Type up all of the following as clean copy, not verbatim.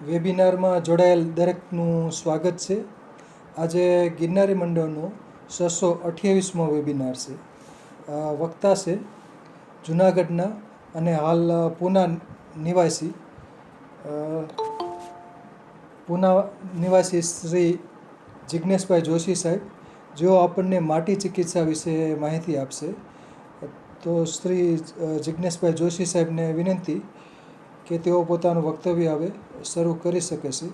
વેબિનારમાં જોડાયેલ દરેકનું સ્વાગત છે. આજે ગિરનારી મંડળનો 628મો વેબિનાર છે. વક્તા છે જૂનાગઢના અને હાલ પૂના નિવાસી શ્રી જિજ્ઞેશભાઈ જોશી સાહેબ, જેઓ આપણને માટી ચિકિત્સા વિશે માહિતી આપશે. તો શ્રી જિજ્ઞેશભાઈ જોશી સાહેબને વિનંતી કે તેઓ પોતાનું વક્તવ્ય હવે શરૂ કરી શકે છે.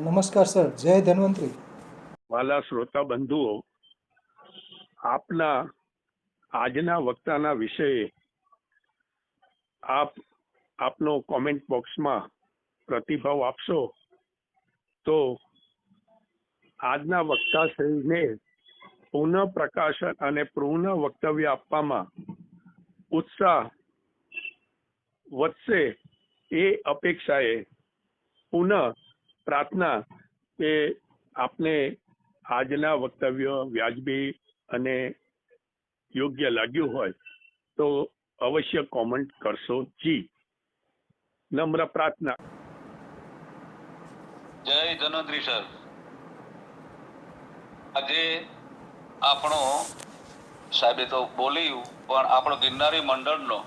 નમસ્કાર સર, જય ધન્વંતરી. વાલા શ્રોતા બંધુઓ, આપના આજના વક્તાના વિષયે આપનો કોમેન્ટ બોક્સમાં પ્રતિભાવ આપશો તો આજના વક્તાશ્રીને પુનઃ પ્રકાશન અને પુનઃ વક્તવ્ય આપવામાં ઉત્સાહ વધશે એ અપેક્ષાએ પુનઃ પ્રાર્થના કે આપને આજના વક્તવ્ય વ્યાજબી અને યોગ્ય લાગ્યું હોય તો અવશ્ય કોમેન્ટ કરશો જી. નમ્ર પ્રાર્થના. જય ધન્વંતરી સર. આજે આપણો સાહેબે તો બોલ્યું પણ આપણો ગિરનારી મંડળનો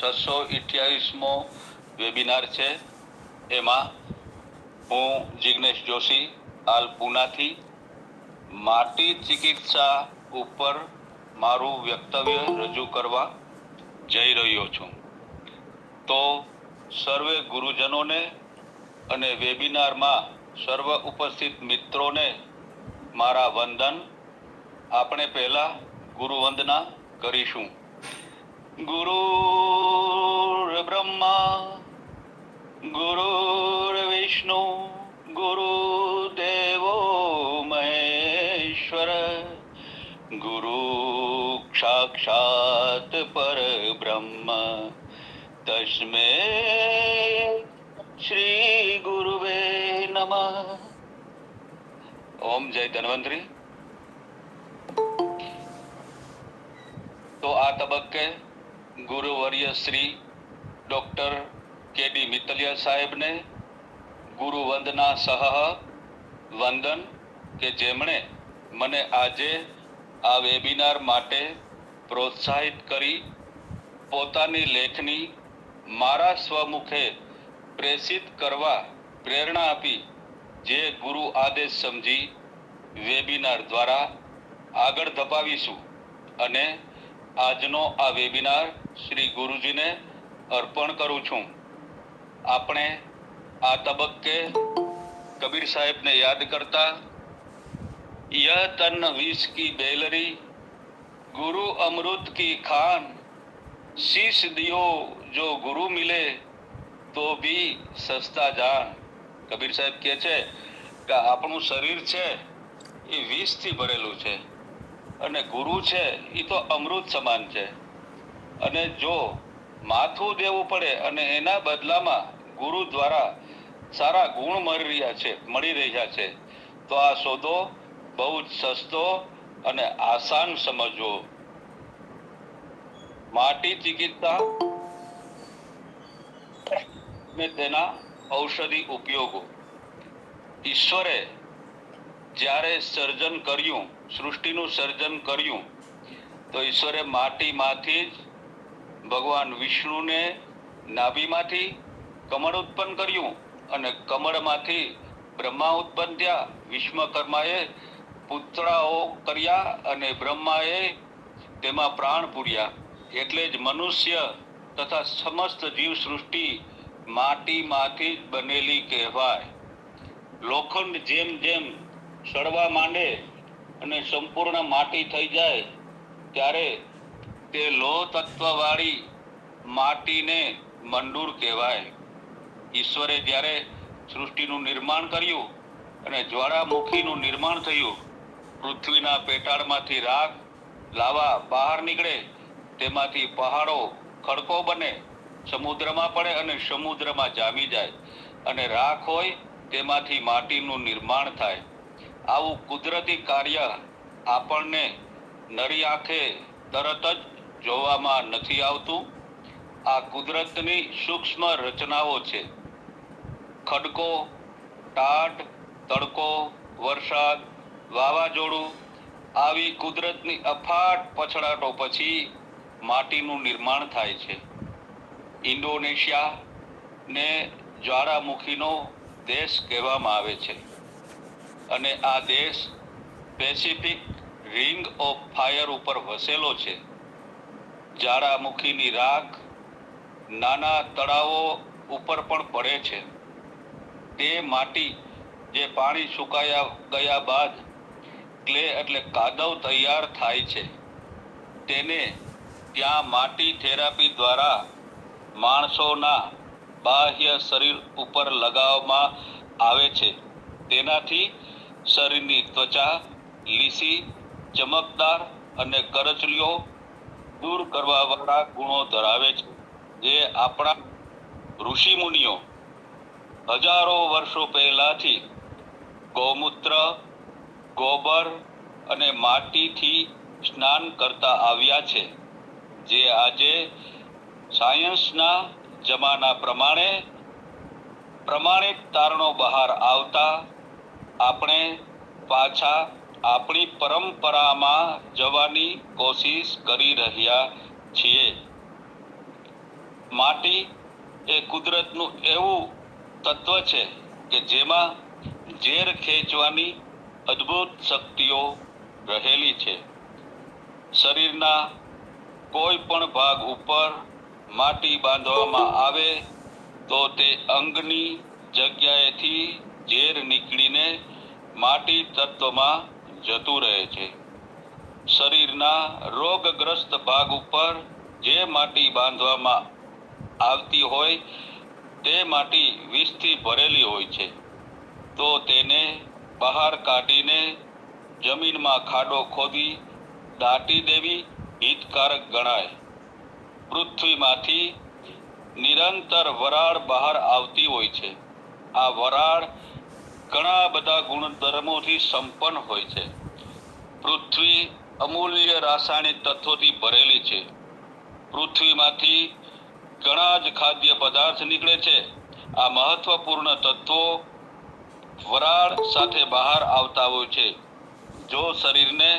628મો વેબિનાર છે. એમાં હું જિજ્ઞેશ જોશી હાલ પૂનાથી માટી ચિકિત્સા ઉપર મારું વક્તવ્ય રજૂ કરવા જઈ રહ્યો છું. તો સર્વે ગુરુજનોને અને વેબિનારમાં સર્વ ઉપસ્થિત મિત્રોને મારા વંદન. આપણે પહેલા ગુરુ વંદના કરીશું. ગુરુર બ્રહ્મા ગુરુર વિષ્ણુ ગુરુદેવો મહેશ્વર ગુરુ સાક્ષાત પરબ્રહ્મ તસ્મે શ્રી ગુરુવે નમઃ. ઓમ જય ધન્વંતરી. તો આ તબક્કે ગુરુવર્ય શ્રી ડોક્ટર કે.ડી. મિત્તલિયા સાહેબને ગુરુ વંદના સહ વંદન કે જેમણે મને આજે આ વેબિનાર માટે પ્રોત્સાહિત કરી પોતાની લેખની મારા સ્વમુખે પ્રેષિત કરવા પ્રેરણા આપી, જે ગુરુ આદેશ સમજી વેબિનાર દ્વારા આગળ ધપાવીશું. અને આજનો આ વેબિનાર શ્રી ગુરુજીને અર્પણ કરું છું. આપણે આ તબક્કે કબીર સાહેબને યાદ કરતા, યહ તન વિષ કી બેલરી ગુરુ અમૃત કી ખાન, શીશ દિયો જો ગુરુ મિલે તો ભી સસ્તા જાન. કબીર સાહેબ કહે છે કે આપણું શરીર છે એ વિષથી ભરેલું છે અને ગુરુ છે એ તો અમૃત સમાન છે. અને જો માથું દેવું પડે અને એના બદલામાં ગુરુ દ્વારા સારા ગુણ મળી રહ્યા છે તો આ સોદો બહુ જ સસ્તો અને આસાન સમજવો. માટી ચિકિત્સા ને તેના ઔષધિ ઉપયોગો. ઈશ્વરે જ્યારે સર્જન કર્યું, સૃષ્ટિનું સર્જન કર્યું, તો ઈશ્વરે માટીમાંથી જ ભગવાન વિષ્ણુને નાભીમાંથી કમળ ઉત્પન્ન કર્યું અને કમળમાંથી બ્રહ્મા ઉત્પન્ન થયા. વિશ્વકર્માએ પુત્રાઓ કર્યા અને બ્રહ્માએ તેમાં પ્રાણ પૂર્યા. એટલે જ મનુષ્ય તથા સમસ્ત જીવ સૃષ્ટિ માટીમાંથી જ બનેલી કહેવાય. લોખંડ જેમ જેમ સડવા માંડે અને સંપૂર્ણ માટી થઈ જાય ત્યારે તે લોહ તત્વવાળી માટીને મંડૂર કહેવાય. ઈશ્વરે જ્યારે સૃષ્ટિનું નિર્માણ કર્યું અને જ્વાળામુખીનું નિર્માણ થયું, પૃથ્વીના પેટાળમાંથી રાખ લાવા બહાર નીકળે, તેમાંથી પહાડો ખડકો બને, સમુદ્રમાં પડે અને સમુદ્રમાં જામી જાય, અને રાખ હોય તેમાંથી માટીનું નિર્માણ થાય. આવું કુદરતી કાર્ય આપણને નરી આંખે તરત જ જોવામાં નથી આવતું. આ કુદરતની સૂક્ષ્મ રચનાઓ છે. ખડકો, ટાઢ, તડકો, વરસાદ, વાવાઝોડું આવી કુદરતની અફાટ પછડાટો પછી માટીનું નિર્માણ થાય છે. ઇન્ડોનેશિયા ને જ્વાળામુખીનો દેશ કહેવામાં આવે છે અને આ દેશ પેસિફિક રિંગ ઓફ ફાયર ઉપર વસેલો છે. જ્વાળામુખીની રાખ નાના તળાવો ઉપર પણ પડે છે. તે માટી જે પાણી સુકાયા ગયા બાદ ક્લે એટલે કાદવ તૈયાર થાય છે, તેને ત્યાં માટી થેરાપી દ્વારા માણસોના બાહ્ય શરીર ઉપર લગાવવામાં આવે છે. તેનાથી શરીરની ત્વચા લીસી, ચમકદાર અને કરચલીઓ દૂર કરવાવાળા ગુણો ધરાવે છે, જે આપણા ઋષિ મુનિઓ હજારો વર્ષો પહેલાથી ગૌમૂત્ર, ગોબર અને માટીથી સ્નાન કરતા આવ્યા છે, જે આજે સાયન્સના જમાના પ્રમાણે પ્રમાણિત તારણો બહાર આવતા આપણે પાછા આપણી પરંપરામાં જવાની કોશિશ કરી રહ્યા છીએ. માટી એ કુદરતનું એવું તત્વ છે કે જેમાં ઝેર ખેંચવાની અદ્ભુત શક્તિઓ રહેલી છે. શરીરના કોઈ પણ ભાગ ઉપર માટી બાંધવામાં આવે તો તે અંગની જગ્યાએથી ઝેર નીકળીને માટી તત્વમાં જતું રહે છે. શરીરના રોગગ્રસ્ત ભાગ ઉપર જે માટી બાંધવામાં આવતી હોય તે માટી વિષથી ભરેલી હોય છે, તો તેને બહાર કાઢીને જમીનમાં ખાડો ખોદી દાટી દેવી હિતકારક ગણાય. પૃથ્વીમાંથી નિરંતર વરાળ બહાર આવતી હોય છે. આ વરાળ ઘણા બધા ગુણધર્મોથી સંપન્ન હોય છે. પૃથ્વી અમૂલ્ય રાસાયણિક તત્વોથી ભરેલી છે. પૃથ્વીમાંથી ઘણા જ ખાદ્ય પદાર્થ નીકળે છે. આ મહત્વપૂર્ણ તત્વો વરાળ સાથે બહાર આવતા હોય છે. જો શરીરને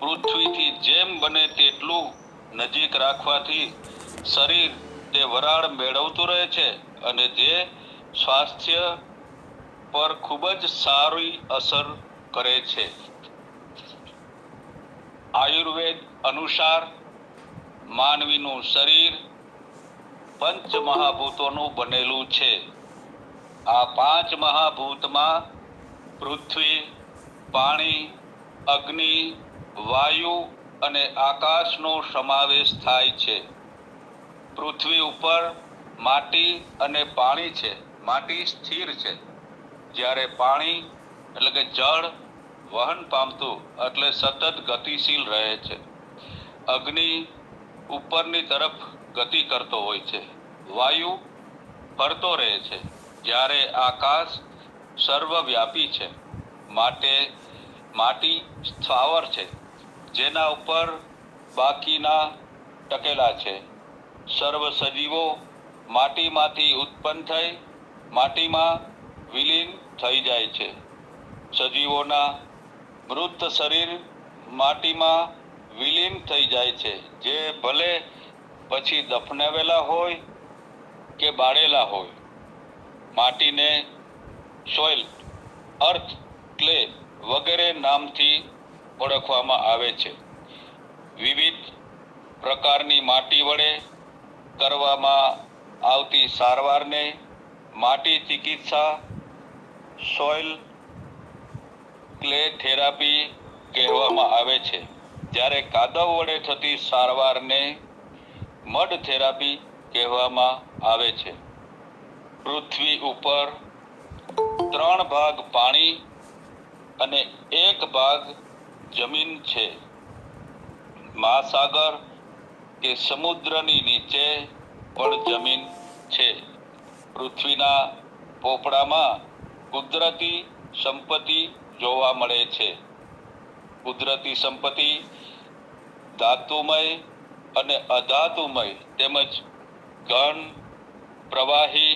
પૃથ્વીથી જેમ બને તેટલું નજીક રાખવાથી શરીર તે વરાળ મેળવતું રહે છે અને જે સ્વાસ્થ્ય પર ખૂબ જ સારી અસર કરે છે. આયુર્વેદ અનુસાર માનવીનું શરીર પંચ મહાભૂતોનું બનેલું છે. આ પાંચ મહાભૂતમાં પૃથ્વી, પાણી, અગ્નિ, વાયુ અને આકાશનો સમાવેશ થાય છે. પૃથ્વી ઉપર માટી અને પાણી છે. માટી સ્થિર છે, જ્યારે પાણી એટલે કે જળ વહન પામતું એટલે સતત ગતિશીલ રહે છે. અગ્નિ ઉપરની તરફ ગતિ કરતો હોય છે. વાયુ ફરતો રહે છે, જ્યારે આકાશ સર્વવ્યાપી છે. માટે માટી સ્થાવર છે, જેના ઉપર બાકીના ટકેલા છે. સર્વ સજીવો માટીમાંથી ઉત્પન્ન થઈ માટીમાં વિલીન થઈ જાય છે. સજીવોના મૃત શરીર માટીમાં વિલીન થઈ જાય છે, જે ભલે પછી દફનાવેલા હોય કે બાળેલા હોય. માટીને સોઇલ, અર્થ, ક્લે વગેરે નામથી ઓળખવામાં આવે છે. વિવિધ પ્રકારની માટી વડે કરવામાં આવતી સારવારને માટી ચિકિત્સા, સોઇલ ક્લે થેરાપી કહેવામાં આવે છે, જ્યારે કાદવ વડે થતી સારવારને મડ થેરાપી કહેવામાં આવે છે. પૃથ્વી ઉપર 3 ભાગ પાણી અને 1 ભાગ જમીન છે. મહાસાગર કે સમુદ્રની નીચે પણ જમીન છે. પૃથ્વીના પોપડામાં કુદરતી સંપત્તિ જોવા મળે છે. કુદરતી સંપત્તિ ધાતુમય અને અધાતુમય તેમજ ઘન, પ્રવાહી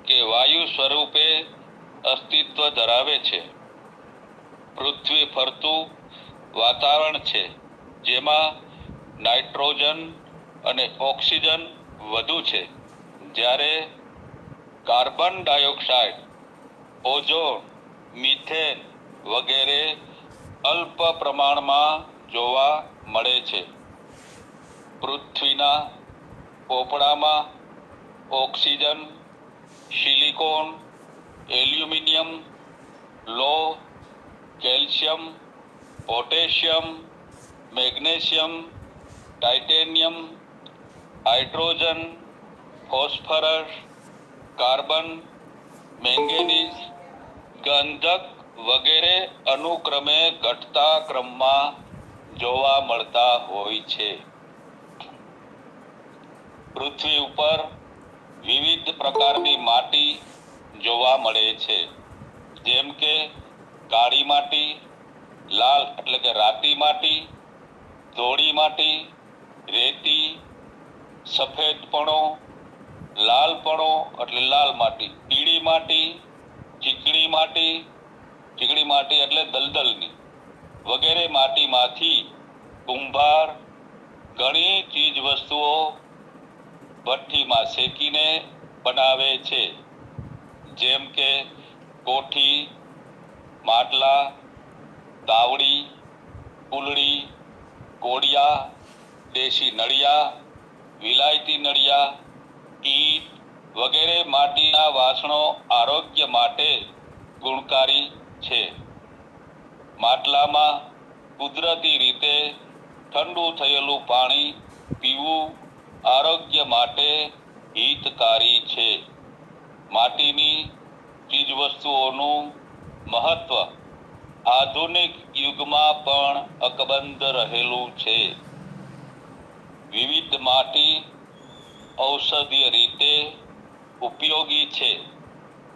કે વાયુ સ્વરૂપે અસ્તિત્વ ધરાવે છે. પૃથ્વી ફરતું વાતાવરણ છે, જેમાં નાઇટ્રોજન અને ઓક્સિજન વધુ છે, જ્યારે કાર્બન ડાયોક્સાઇડ, ઓઝોન, મિથેન વગેરે અલ્પ પ્રમાણમાં જોવા મળે છે. પૃથ્વીના પોપડામાં ઓક્સિજન, સિલિકોન, એલ્યુમિનિયમ, લોહ, calcium, potassium, magnesium, titanium, hydrogen, phosphorus, carbon, manganese, ગંધક વગેરે અનુક્રમે ઘટતા ક્રમમાં જોવા મળતા હોય છે. પૃથ્વી ઉપર વિવિધ પ્રકારની માટી જોવા મળે છે, જેમ કે કાળી માટી, લાલ એટલે કે રાતી માટી, ધોળી માટી, રેતી, સફેદપણો, લાલપણો એટલે લાલ માટી, પીળી માટી, ચીકણી માટી એટલે દલદલની વગેરે માટીમાંથી કુંભાર ઘણી ચીજ વસ્તુઓ ભઠ્ઠીમાં શેકીને બનાવે છે, જેમ કે કોઠી, માટલા, તાવડી, કુલડી, કોડિયા, દેશી નળિયા, વિલાયતી નળિયા, ઈંટ વગેરે માટીના વાસણો આરોગ્ય માટે ગુણકારી છે. માટલામાં કુદરતી રીતે ઠંડુ થયેલું પાણી પીવું આરોગ્ય માટે હિતકારી છે. માટીની ચીજવસ્તુઓનું મહત્વ આધુનિક યુગમાં પણ અકબંધ રહેલું છે. વિવિધ માટી ઔષધીય રીતે ઉપયોગી છે.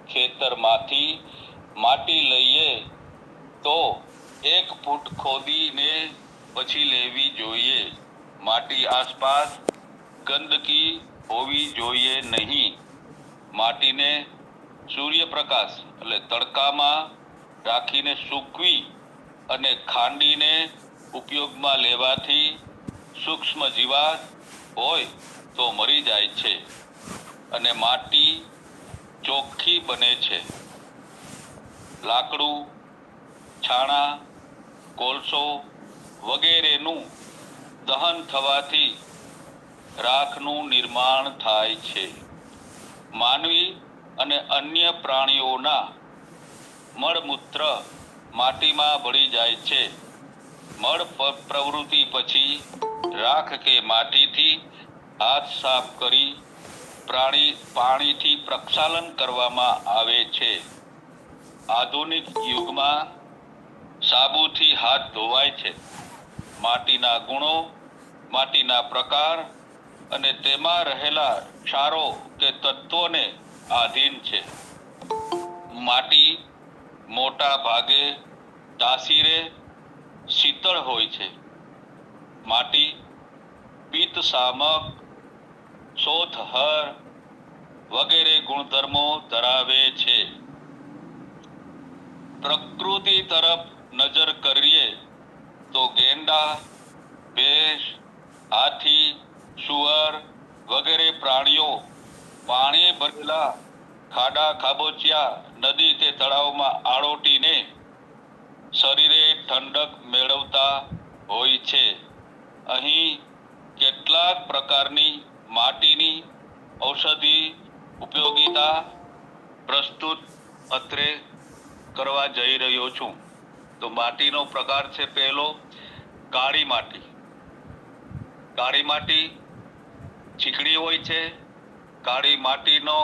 ખેતરમાંથી માટી લઈએ તો 1 ફૂટ ખોદીને પછી લેવી જોઈએ. માટી આસપાસ ગંદકી હોવી જોઈએ નહીં. માટીને સૂર્યપ્રકાશ એટલે તડકામાં રાખીને સૂકવી અને ખાંડીને ઉપયોગમાં લેવાથી સૂક્ષ્મ જીવાત હોય તો મરી જાય છે અને માટી ચોખ્ખી બને છે. લાકડું, છાણા, કોલસો વગેરેનું દહન થવાથી રાખનું નિર્માણ થાય છે. માનવી અને અન્ય પ્રાણીઓના મળમૂત્ર માટીમાં ભળી જાય છે. મળ પ્રવૃત્તિ પછી રાખ કે માટીથી હાથ સાફ કરી પાણીથી પ્રક્ષાલન કરવામાં આવે છે. આધુનિક યુગમાં સાબુથી હાથ ધોવાય છે. માટીના ગુણો, માટીના પ્રકાર અને તેમાં રહેલા ક્ષારો કે તત્વોને આધીન છે. માટી મોટા ભાગે તાસીરે શીતળ હોય છે. માટી પિત્તશામક, શોથહર વગેરે ગુણધર્મો ધરાવે છે. પ્રકૃતિ તરફ નજર કરીએ તો ગેંડા, ભેંસ, હાથી, શુઅર વગેરે પ્રાણીઓ પાણી ભરેલા ખાડા ખાબોચિયા, નદી કે તળાવમાં આળોટીને શરીરે ઠંડક મેળવતા હોય છે. અહીં કેટલાક પ્રકારની માટીની ઔષધિ ઉપયોગિતા પ્રસ્તુત અત્રે કરવા જઈ રહ્યો છું. તો માટીનો પ્રકાર છે પહેલો કાળી માટી. કાળી માટી ચીકણી હોય છે. કાળી માટીનો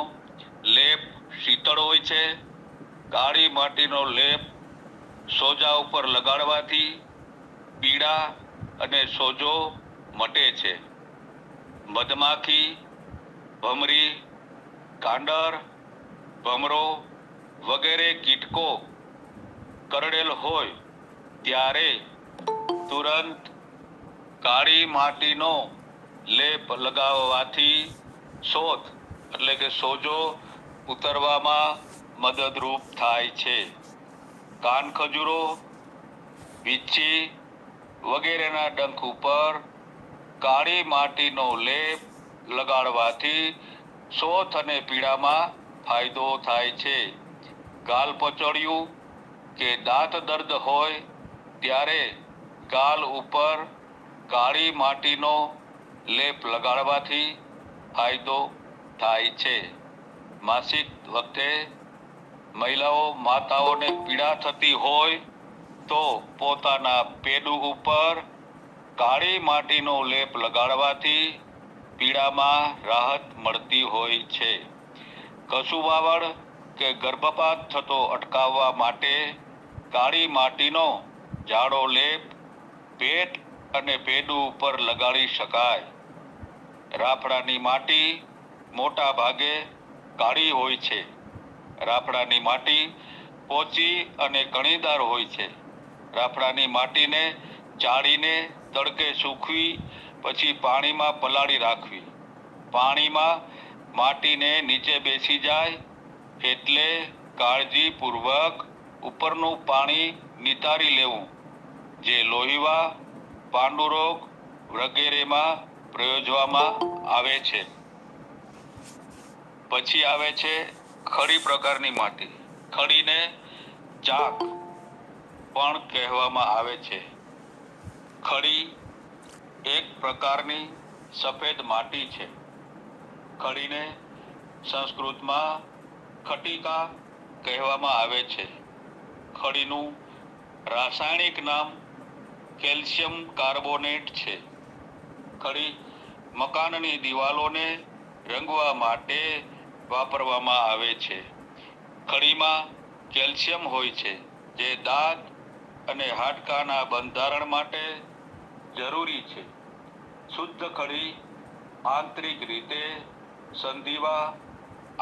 લેપ શીતળ હોય છે. કાળી માટીનો લેપ સોજા ઉપર લગાડવાથી પીડા અને સોજો મટે છે. મધમાખી, ભમરી, કાંડર, ભમરો વગેરે કીટકો કરડેલ હોય ત્યારે તુરંત કાળી માટીનો લેપ લગાવવાથી શોથ એટલે કે સોજો ઉતરવામાં મદદરૂપ થાય છે. કાન ખજૂરો, વીછી વગેરેના ડંખ ઉપર કાળી માટીનો લેપ લગાડવાથી શોથ અને પીડામાં ફાયદો થાય છે. ગાલ પચોડિયું કે દાંત દર્દ હોય ત્યારે ગાલ ઉપર કાળી માટીનો લેપ લગાડવાથી ફાયદો થાય છે. માસિક વખતે માતાઓને પીડા થતી હોય તો પોતાના પેડું ઉપર કાળી માટીનો લેપ લગાડવાથી પીડામાં રાહત મળતી હોય છે. કસુબાવડ કે ગર્ભપાત થતો અટકાવવા માટે કાળી માટીનો જાડો લેપ પેટ અને પેડું ઉપર લગાડી શકાય. રાફડાની માટી મોટા ભાગે કાળી હોય છે. રાફડાની માટી પોચી અને કણીદાર હોય છે. રાફડાની માટીને ચાળીને તડકે સૂકવી પછી પાણીમાં પલાળી રાખવી. પાણીમાં માટીને નીચે બેસી જાય એટલે કાળજીપૂર્વક ઉપરનું પાણી નિતારી લેવું, જે લોહીવા, પાંડુરોગ વગેરેમાં પ્રયોજવામાં આવે છે. પછી આવે છે ખડી પ્રકારની માટી. ખડીને ચાક પણ કહેવામાં આવે છે. ખડી એક પ્રકારની સફેદ માટી છે. ખડીને સંસ્કૃતમાં ખટિકા કહેવામાં આવે છે. ખડીનું રાસાયણિક નામ કેલ્શિયમ કાર્બોનેટ છે. ખડી મકાનની દિવાલોને રંગવા માટે વાપરવામાં આવે છે. ખડીમાં કેલ્શિયમ હોય છે, જે દાંત અને હાડકાના બંધારણ માટે જરૂરી છે. શુદ્ધ ખડી આંતરિક રીતે સંધિવા,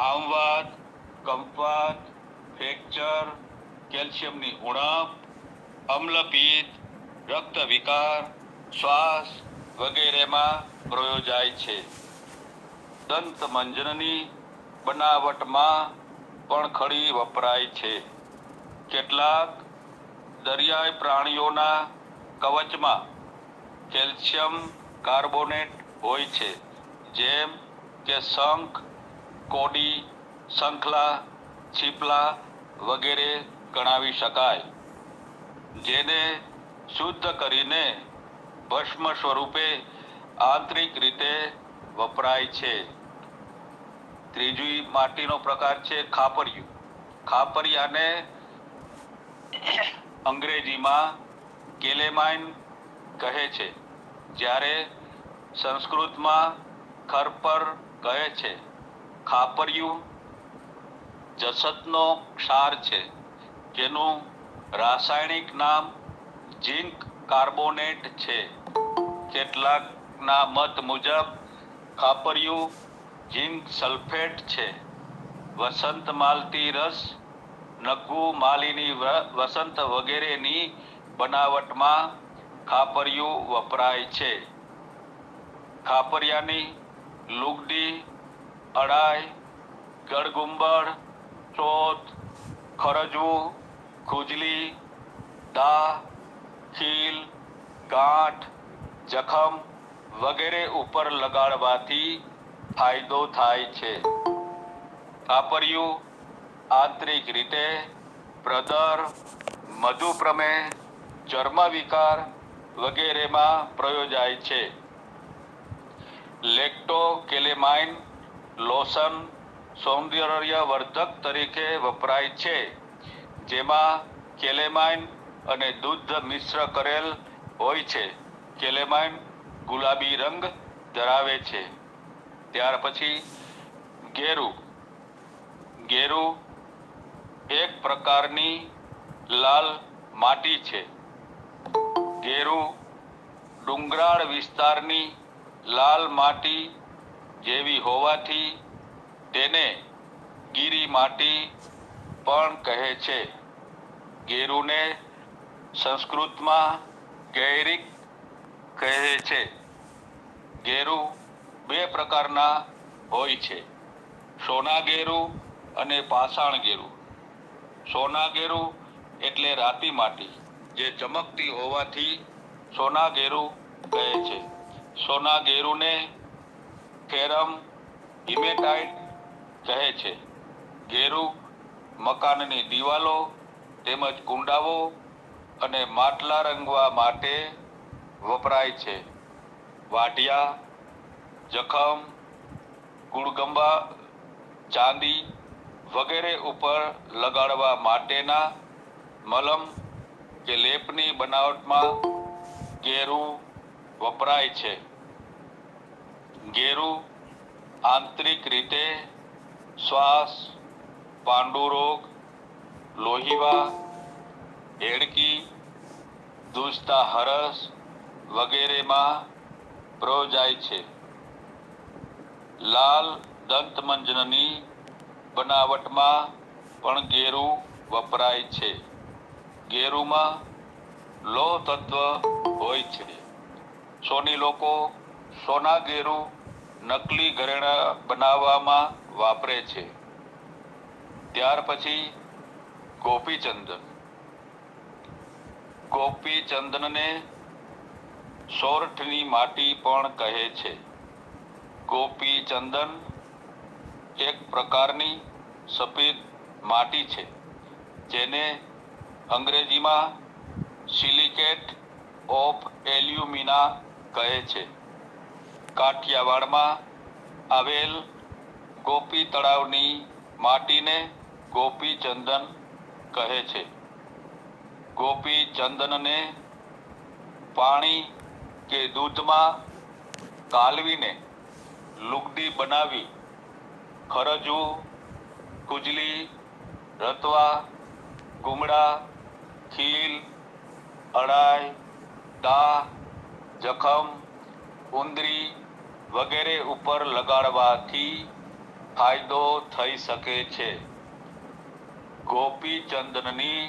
આમવાત, કંપવાત, ફ્રેક્ચર, કેલ્શિયમની ઉણપ, અમ્લપિત્ત, રક્ત વિકાર, શ્વાસ વગેરેમાં પ્રયોજાય છે. દંત મંજનની બનાવટમાં પણ ખડી વપરાય છે. કેટલાક દરિયાઈ પ્રાણીઓના કવચમાં કેલ્શિયમ કાર્બોનેટ હોય છે, જેમ કે શંખ, કોડી, શંખલા, છીપલા વગેરે ગણાવી શકાય, જેને શુદ્ધ કરીને ભસ્મ સ્વરૂપે આંતરિક રીતે વપરાય છે. ત્રીજી માટીનો પ્રકાર છે ખાપરિયું. ખાપરિયાને અંગ્રેજીમાં કેલેમાઇન કહે છે, જ્યારે સંસ્કૃતમાં ખરપર કહે છે. ખાપરિયું જસતનો ક્ષાર છે, જેનું રાસાયણિક નામ ઝિંક કાર્બોનેટ છે. કેટલાકના મત મુજબ ખાપરિયું ઝિંક સલ્ફેટ છે. વસંત માલતી રસ, નગુ માલીની વસંત વગેરેની બનાવટમાં ખાપરિયું વપરાય છે. ખાપરિયાની લુગડી, અડાઈ, ગળગુંબળ, ચોથ, ખરજવું, ખુજલી, દાહ, ખીલ, ગાંઠ, જખમ વગેરે ઉપર લગાડવાથી ફાયદો થાય છે. ખાપરિયું આંતરિક રીતે પ્રદર, મધુપ્રમેહ, ચર્મ વિકાર વગેરેમાં પ્રયોજાય છે. લેક્ટોકેલેમાઇન લોશન સૌંદર્યવર્ધક તરીકે વપરાય છે, જેમાં કેલેમાઇન અને દૂધ મિશ્ર કરેલ હોય છે. કેલેમાઇન ગુલાબી રંગ ધરાવે છે. ત્યાર પછી ગેરુ. ગેરુ એક પ્રકારની લાલ માટી છે. ગેરુ ડુંગરાળ વિસ્તારની લાલ માટી જેવી હોવાથી તેને ગીરી માટી પણ કહે છે. ગેરુને સંસ્કૃતમાં ગૈરિક કહે છે. ગેરુ બે પ્રકારના હોય છે: સોના ગેરુ અને પાષાણ ગેરું. સોના ગેરું એટલે રાતી માટી, જે ચમકતી હોવાથી સોના ગેરું કહે છે. સોના ગેરુને કેરમ હિમેટાઇટ કહે છે. ગેરું મકાનની દિવાલો તેમજ કુંડાઓ અને માટલા રંગવા માટે વપરાય છે. વાઢિયા, જખમ, ગુણગંબા, ચાંદી વગેરે ઉપર લગાડવા માટેના મલમ કે લેપની બનાવટમાં ગેરું વપરાય છે. ગેરું આંતરિક રીતે શ્વાસ, પાંડુરોગ, લોહીવા, હેડકી, દૂષતા હરસ વગેરેમાં પ્રયોજાય છે. લાલ દંતમંજનની બનાવટમાં પણ ગેરું વપરાય છે. ગેરુમાં લોહ તત્વ હોય છે. સોની લોકો સોના ગેરું નકલી ઘરેણાં બનાવવામાં વાપરે છે. ત્યાર પછી ગોપીચંદન. ગોપીચંદનને સોરઠની માટી પણ કહે છે. ગોપીચંદન એક પ્રકારની સફેદ માટી છે, જેને અંગ્રેજીમાં સિલિકેટ ઓફ એલ્યુમિના કહે છે. કાઠિયાવાડમાં આવેલ ગોપી તળાવની માટીને ગોપીચંદન કહે છે. ગોપીચંદનને પાણી કે દૂધમાં કાલવીને લુગડી બનાવી ખરજવું, ખુજલી, રતવા, ગુમડા, ખીલ, અડાય, દાહ, જખમ, ઉંદરી વગેરે ઉપર લગાડવાથી ફાયદો થઈ શકે છે. ગોપીચંદનની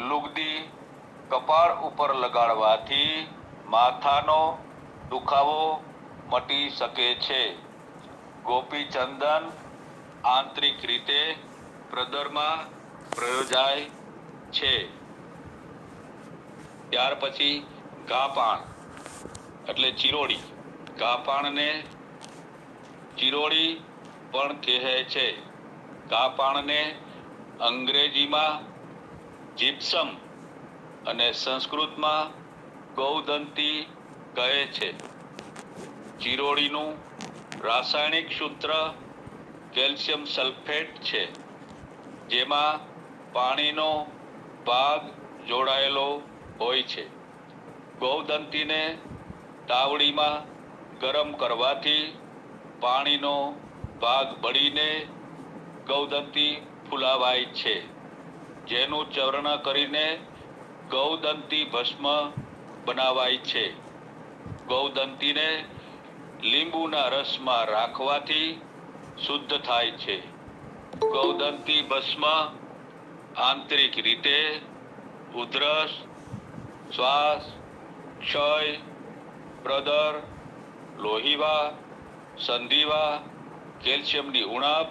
લુગડી કપાળ ઉપર લગાડવાથી માથાનો દુખાવો મટી શકે છે. ગોપીચંદન આંતરિક રીતે પ્રદરમાં પ્રયોજાય છે. ત્યાર પછી ઘાપાણ એટલે ચિરોડી. ઘાપાણને ચિરોડી પણ કહે છે. ઘાપાણને અંગ્રેજીમાં જીપ્સમ અને સંસ્કૃતમાં ગૌદંતી કહે છે. ચિરોડીનું રાસાયણિક સૂત્ર કેલ્શિયમ સલ્ફેટ છે, જેમાં પાણીનો ભાગ જોડાયેલો હોય છે. ગૌદંતીને તાવડીમાં ગરમ કરવાથી પાણીનો ભાગ બળીને ગૌદંતી ફૂલાવાય છે, જેનું ચૂર્ણ કરીને ગૌદંતી ભસ્મ બનાવાય છે. ગૌદંતીને લીંબુના રસમાં રાખવાથી શુદ્ધ થાય છે. ગૌદંતી ભસ્મ આંતરિક રીતે ઉધરસ, શ્વાસ, ક્ષય, પ્રદર, લોહીવા, સંધિવા, કેલ્શિયમની ઉણપ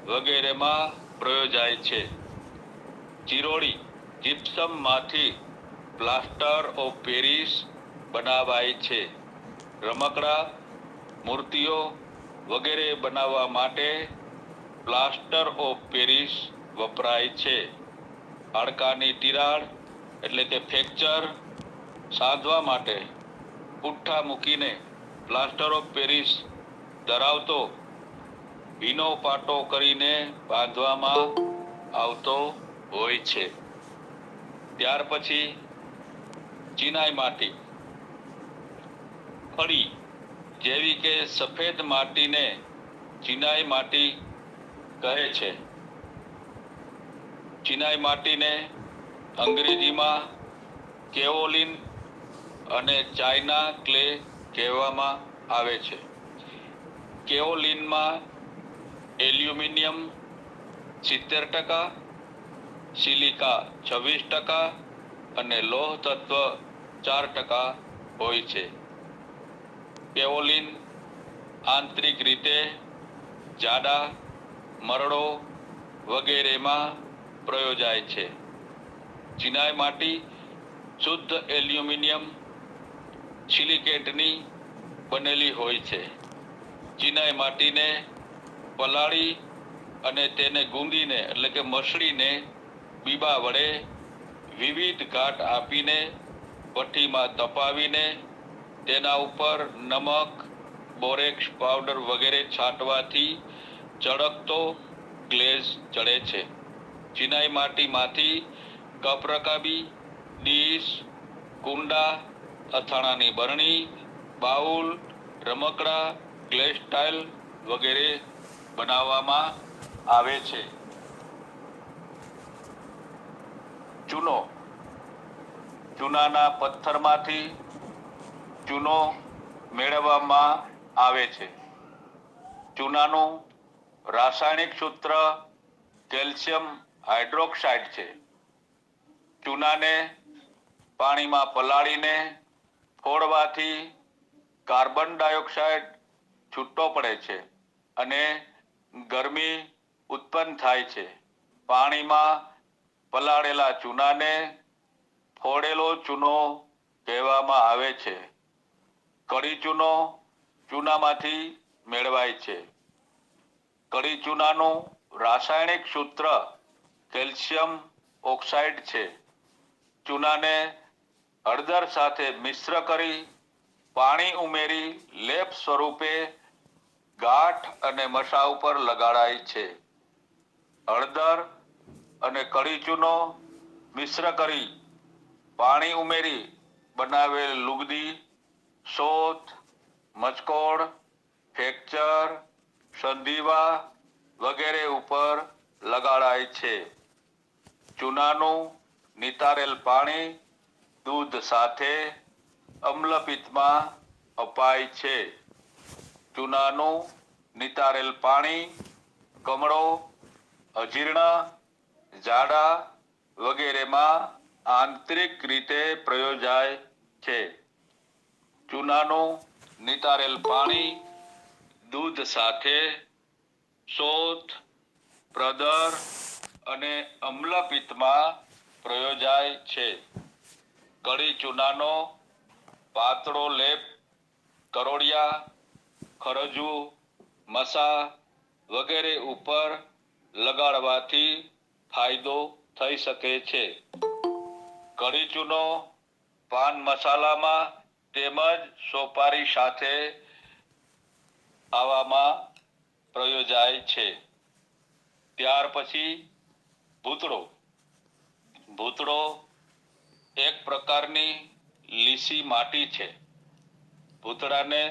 વગેરેમાં પ્રયોજાય છે. ચિરોડી જીપ્સમમાંથી પ્લાસ્ટર ઓફ પેરિસ બનાવાય છે. રમકડા, મૂર્તિઓ વગેરે બનાવવા માટે પ્લાસ્ટર ઓફ પેરિસ વપરાય છે. હાડકાની તિરાડ એટલે કે ફ્રેક્ચર સાધવા માટે પુઠ્ઠા મૂકીને પ્લાસ્ટર ઓફ પેરિસ ધરાવતો ભીનો પાટો કરીને બાંધવામાં આવતો હોય છે. ત્યાર પછી ચિનાઈ માટી. ખડી જેવી કે સફેદ માટીને ચિનાઈ માટી કહે છે. ચિનાઈ માટીને અંગ્રેજીમાં કેઓલિન અને ચાઇના ક્લે કહેવામાં આવે છે. કેઓલિનમાં એલ્યુમિનિયમ 70%, સિલિકા 26% અને લોહ તત્વ 4% હોય છે. કેઓલિન આંતરિક રીતે જાડા, મરડો વગેરેમાં પ્રયોજાય છે. ચિનાઈ માટી શુદ્ધ એલ્યુમિનિયમ સિલિકેટની બનેલી હોય છે. ચિનાઈ માટીને પલાળી અને તેને ગુંદીને એટલે કે મસળીને બીબા વડે વિવિધ ઘાટ આપીને ભઠ્ઠીમાં તપાવીને તેના ઉપર નમક, બોરેક્સ પાવડર વગેરે છાંટવાથી ચળકતો ગ્લેઝ ચડે છે. ચિનાઈ માટીમાંથી કપ રકાબી, ડીશ, કુંડા, અથાણાની બરણી, બાઉલ, રમકડા, ગ્લેસ ટાઇલ વગેરે બનાવવામાં આવે છે. ચૂનો. ચૂનાના પથ્થરમાંથી ચૂનો મેળવવામાં આવે છે. ચૂનાનું રાસાયણિક સૂત્ર કેલ્શિયમ હાઇડ્રોક્સાઇડ છે. ચૂનાને પાણીમાં પલાળીને ફોડવાથી કાર્બન ડાયોક્સાઇડ છૂટો પડે છે અને ગરમી ઉત્પન્ન થાય છે. પાણીમાં પલાળેલા ચૂનાને ફોડેલો ચૂનો કહેવામાં આવે છે. કડી ચૂનો ચૂનામાંથી મેળવાય છે. કડી ચૂનાનું રાસાયણિક સૂત્ર કેલ્શિયમ ઓક્સાઇડ છે. ચૂનાને હળદર સાથે મિશ્ર કરી પાણી ઉમેરી લેપ સ્વરૂપે ગાંઠ અને મસા ઉપર લગાડાય છે. હળદર અને કડી ચૂનો મિશ્ર કરી પાણી ઉમેરી બનાવેલ લુગદી, શોથ, મચકોડ, ફ્રેક્ચર, સંધિવા વગેરે ઉપર લગાડાય છે. ચૂનાનું નિતારેલ પાણી દૂધ સાથે અમ્લપિત્તમાં અપાય છે. ચૂનાનું નિતારેલ પાણી કમળો, અજીર્ણ, ઝાડા વગેરેમાં આંતરિક રીતે પ્રયોજાય છે. ચૂનાનું નિતારેલ પાણી દૂધ સાથે શોથ, પ્રદર અને અમ્લપિત્તમાં પ્રયોજાય છે. કડી ચૂનાનો પાતળો લેપ કરોળિયા, ખરજુ, મસા વગેરે ઉપર લગાડવાથી ફાયદો થઈ શકે છે. કડી ચૂનો પાન મસાલામાં તેમજ સોપારી સાથે આવામાં પ્રયોજાય છે. ત્યાર પછી ભૂતળો. ભૂતળો એક પ્રકારની લીસી માટી છે. ભૂતળાને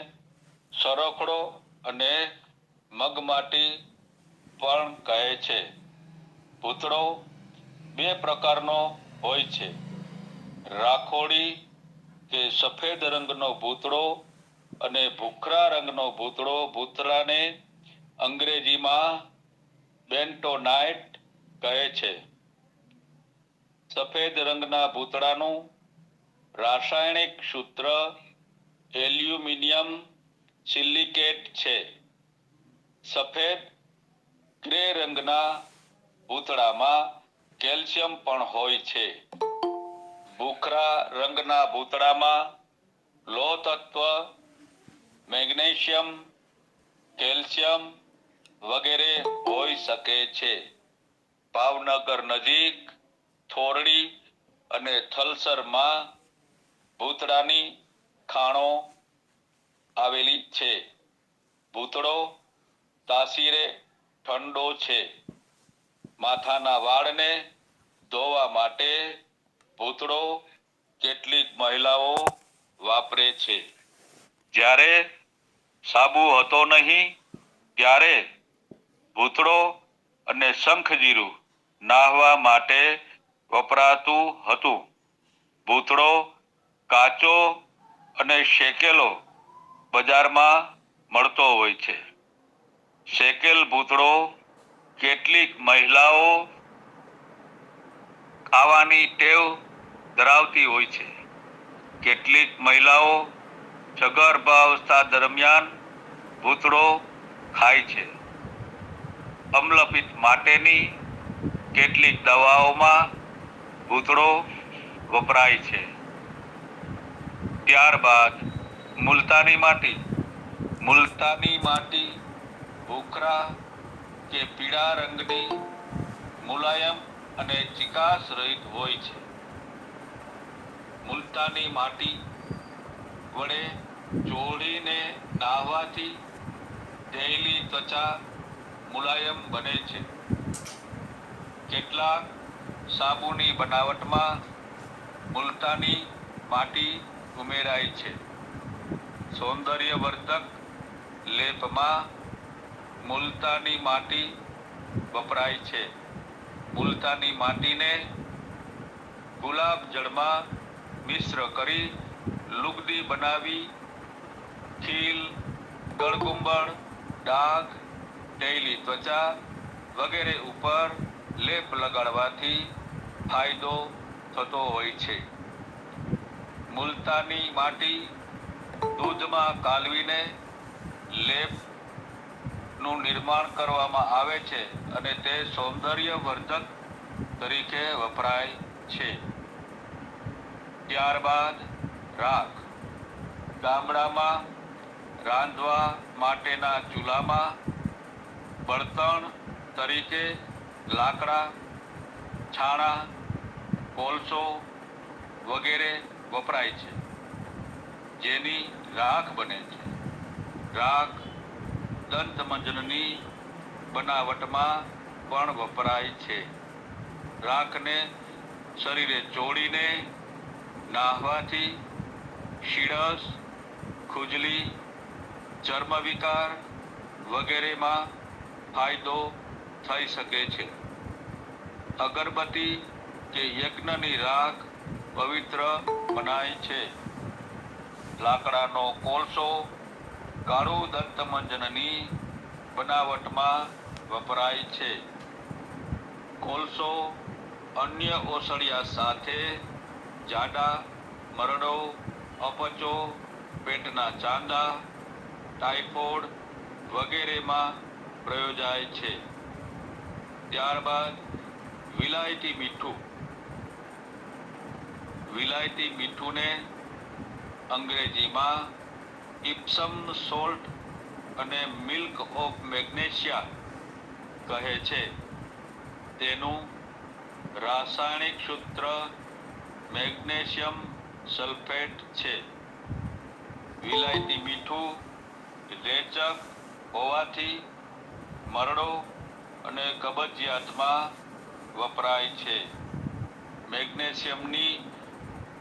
સરખડો અને મગમાટી પણ કહે છે. ભૂતળો બે પ્રકારનો હોય છે. રાખોડી કે સફેદ રંગનો ભૂતળો અને ભૂખરા રંગનો ભૂતળો. ભૂતળાને અંગ્રેજીમાં બેન્ટોનાઇટ કહે છે. સફેદ રંગના ભૂતળાનું રાસાયણિક સૂત્ર એલ્યુમિનિયમ સિલિકેટ છે. સફેદ ગ્રે રંગના ભૂતળામાં કેલ્શિયમ પણ હોય છે. ભૂખરા રંગના ભૂતળામાં લોહ તત્વ, મેગ્નેશિયમ, કેલ્શિયમ વગેરે હોઈ શકે છે. ભાવનગર નજીક થોરડી અને થલસરમાં ભૂતળાની ખાણો આવેલી છે. ભૂતળો તાસીરે ઠંડો છે. માથાના વાળને ધોવા માટે ભૂતળો કેટલીક મહિલાઓ વાપરે છે. જ્યારે સાબુ હતો નહીં ત્યારે ભૂતળો અને શંખજીરું નાહવા માટે વપરાતું હતું. ભૂતળો કાચો અને શેકેલો બજારમાં મળતો હોય છે. શેકેલ ભૂતળો કેટલીક મહિલાઓ ખાવાની ટેવ ધરાવતી હોય છે. કેટલીક મહિલાઓ સગર્ભાવસ્થા દરમિયાન ભૂતળો ખાય છે. અમ્લપિત્ત માટેની કેટલીક દવાઓમાં ભૂતળો વપરાય છે. ત્યારબાદ મુલતાની માટી. મુલતાની માટી ભૂખરા કે પીળા રંગની મુલાયમ અને ચિકાસ રહિત હોય છે. મુલતાની માટી વડે ચોળીને નાહવાથી તેલી ત્વચા મુલાયમ બને છે. કેટલાક સાબુની બનાવટમાં મુલતાની માટી ઉમેરાય છે. સૌંદર્યવર્ધક લેપમાં મુલતાની માટી વપરાય છે. મુલતાની માટીને ગુલાબ જળમાં મિશ્ર કરી લુગદી બનાવી ખીલ, ગળગુંબળ, ડાઘ, તેલી ત્વચા વગેરે ઉપર લેપ લગાડવાથી ફાયદો થતો હોય છે. મુલતાની માટી દૂધમાં કાલવીને લેપનું નિર્માણ કરવામાં આવે છે અને તે સૌંદર્યવર્ધક તરીકે વપરાય છે. ત્યારબાદ રાખ. ગામડામાં રાંધવા માટેના ચૂલામાં બળતણ તરીકે લાકડા, છાણા, કોલસો વગેરે વપરાય છે, જેની રાખ બને છે. રાખ દંતમંજનની બનાવટમાં પણ વપરાય છે. રાખને શરીરે ચોળીને નાહવાથી શીળસ, ખુજલી, ચર્મ વિકાર વગેરેમાં ફાયદો થઈ શકે છે. અગરબત્તી કે યજ્ઞની રાખ પવિત્ર મનાય છે. લાકડાનો કોલસો કાળું દંતમંજનની બનાવટમાં વપરાય છે. કોલસો અન્ય ઓસડિયા સાથે જાડા, મરડો, અપચો, પેટના ચાંદા, ટાઇફોઇડ વગેરેમાં પ્રયોજાય છે. ત્યારબાદ વિલાયતી મીઠું. વિલાયતી મીઠુંને અંગ્રેજીમાં ઇપ્સમ સોલ્ટ અને મિલ્ક ઓફ મેગ્નેશિયા કહે છે. તેનું રાસાયણિક સૂત્ર મેગ્નેશિયમ સલ્ફેટ છે. વિલાયતી મીઠું રેચક હોવાથી મરડો અને કબજિયાતમાં વપરાય છે. મેગ્નેશિયમની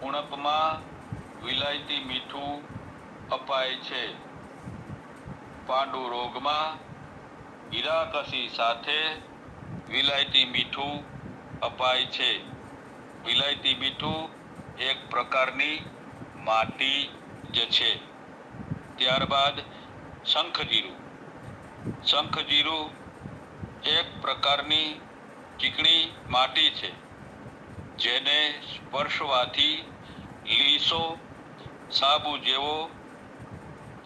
ઉણપમાં વિલાયતી મીઠું અપાય છે. પાંડુ રોગમાં હીરાકસી સાથે વિલાયતી મીઠું અપાય છે. વિલાયતી મીઠું એક પ્રકારની માટી જ છે. ત્યારબાદ શંખજીરું. શંખજીરું એક પ્રકારની ચીકણી માટી છે, જેને સ્પર્શવાથી લીસો સાબુ જેવો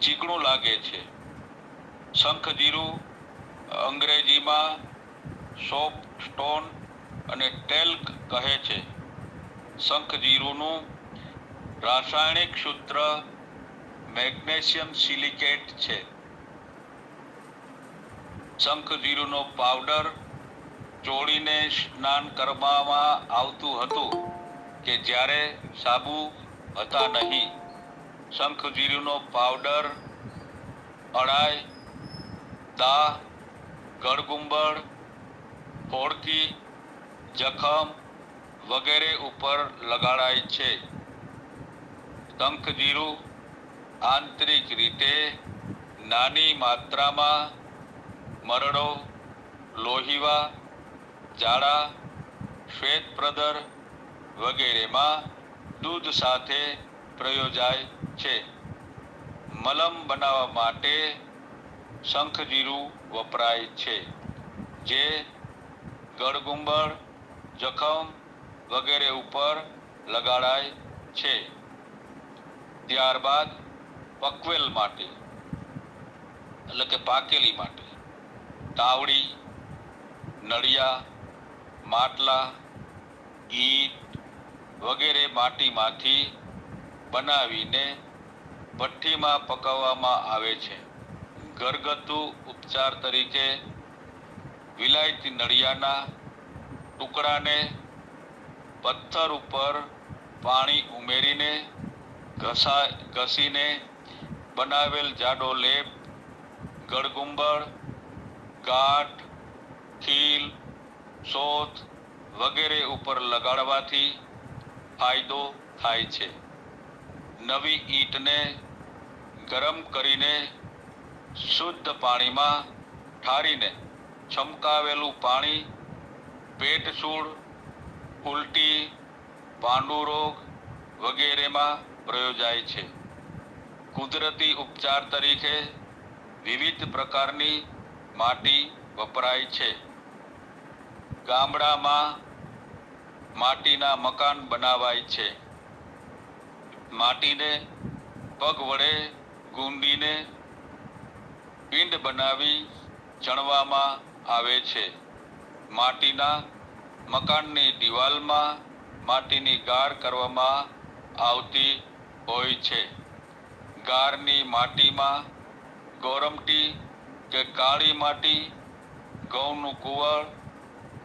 ચીકણું લાગે છે. શંખજીરું અંગ્રેજીમાં સોપ સ્ટોન અને ટેલ્ક કહે છે. શંખજીરુંનું રાસાયણિક સૂત્ર મેગ્નેશિયમ સિલિકેટ છે. શંખજીરુંનો પાવડર ચોળીને સ્નાન કરવામાં આવતું હતું કે જ્યારે સાબુ હતા નહીં. શંખજીરુંનો પાવડર અળાઈ, દાહ, ગળગુંબળ, ફોડકી, જખમ વગેરે ઉપર લગાડાય છે. શંખજીરું આંતરિક રીતે નાની માત્રામાં મરડો, લોહીવા, ઝાડા, શ્વેતપ્રદર વગેરેમાં દૂધ સાથે પ્રયોજાય છે. મલમ બનાવવા માટે શંખજીરું વપરાય છે, જે ગળગુંબળ, જખમ વગેરે ઉપર લગાડાય છે. ત્યારબાદ પકવેલ માટી એટલે કે પાકેલી માટી, તાવડી, નળિયા, માટલા, ઈંટ વગેરે માટીમાંથી બનાવીને ભઠ્ઠીમાં પકાવવામાં આવે છે. ઘરગથ્થુ ઉપચાર તરીકે વિલાયતી નળિયાના ટુકડાને પથ્થર ઉપર પાણી ઉમેરીને ઘસીને બનાવેલ જાડો લેપ ગળગુંબળ, ગાંઠ, ખીલ, શોથ વગેરે ઉપર લગાડવાથી ફાયદો થાય છે. નવી ઈંટને ગરમ કરીને શુદ્ધ પાણીમાં ઠારીને છમકાવેલું પાણી પેટસૂળ, ઉલટી, પાંડુરોગ વગેરેમાં પ્રયોજાય છે. કુદરતી ઉપચાર તરીકે વિવિધ પ્રકારની માટી વપરાય છે. ગામડામાં માટીના મકાન બનાવાય છે. માટીને પગ વડે ગુંદીને પિંડ બનાવી ચણવામાં આવે છે. માટીના મકાનની દિવાલમાં માટીની ગાર કરવામાં આવતી હોય છે. ગારની માટીમાં ગોરમટી કે કાળી માટી, ઘઉંનું કુવળ,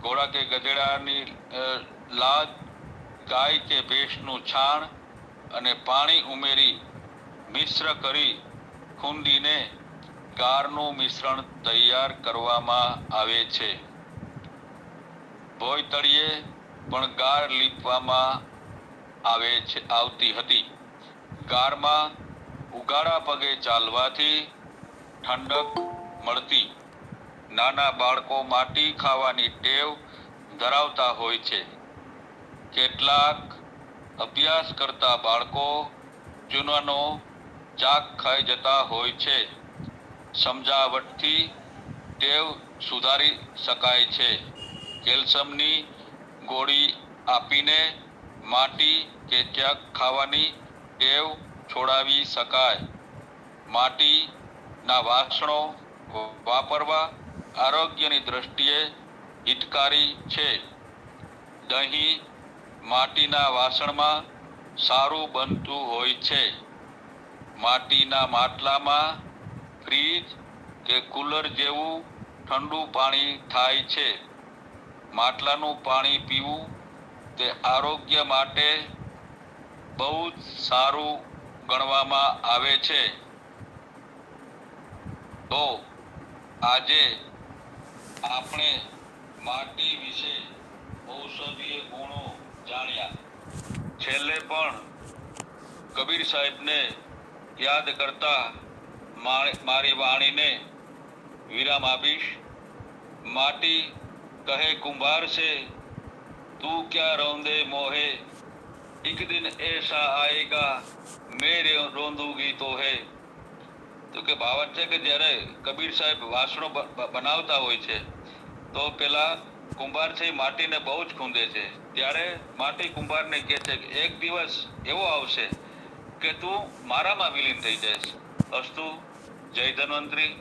ઘોડા કે ગધેડાની લાદ, ગાય કે ભેંસનું છાણ અને પાણી ઉમેરી મિશ્ર કરી ખૂંદીને ગારનું મિશ્રણ તૈયાર કરવામાં આવે છે. ભોંયતળિયે પણ ગાર લીપવામાં આવતી હતી. ગારમાં ઉઘાડા પગે ચાલવાથી ઠંડક મળતી. નાના બાળકો માટી ખાવાની ટેવ ધરાવતા હોય છે. કેટલાક અભ્યાસ કરતા બાળકો ચૂનાનો ચાક ખાઈ જતા હોય છે. સમજાવટથી ટેવ સુધારી શકાય છે. કેલ્શિયમની ગોળી આપીને માટી કે ચાક ખાવાની ટેવ છોડાવી શકાય. માટીના વાસણો વાપરવા આરોગ્યની દ્રષ્ટિએ હિતકારી છે. દહીં માટીના વાસણમાં સારું બનતું હોય છે. માટીના માટલામાં ફ્રીજ કે કુલર જેવું ઠંડુ પાણી થાય છે. માટલાનું પાણી પીવું તે આરોગ્ય માટે બહુ જ સારું ગણવામાં આવે છે. તો આજે આપણે માટી વિશે ઔષધીય ગુણો જાણ્યા. છેલ્લે પણ કબીર સાહેબને યાદ કરતા મારી વાણીને વિરામ આપીશ. માટી કહે કુંભાર से तू क्या रौंदे मोहे, एक दिन ऐसा आएगा मेरे रोंदूगी तो है. તો કે ભાવત છે કે જ્યારે કબીર સાહેબ વાસણો બનાવતા હોય છે તો પેલા કુંભાર છે માટીને બહુ જ ખૂંદે છે. ત્યારે માટી કુંભારને કહે છે કે એક દિવસ એવો આવશે કે તું મારામાં વિલીન થઈ જઈશ. અસ્તુ. જય ધન્વંતરી.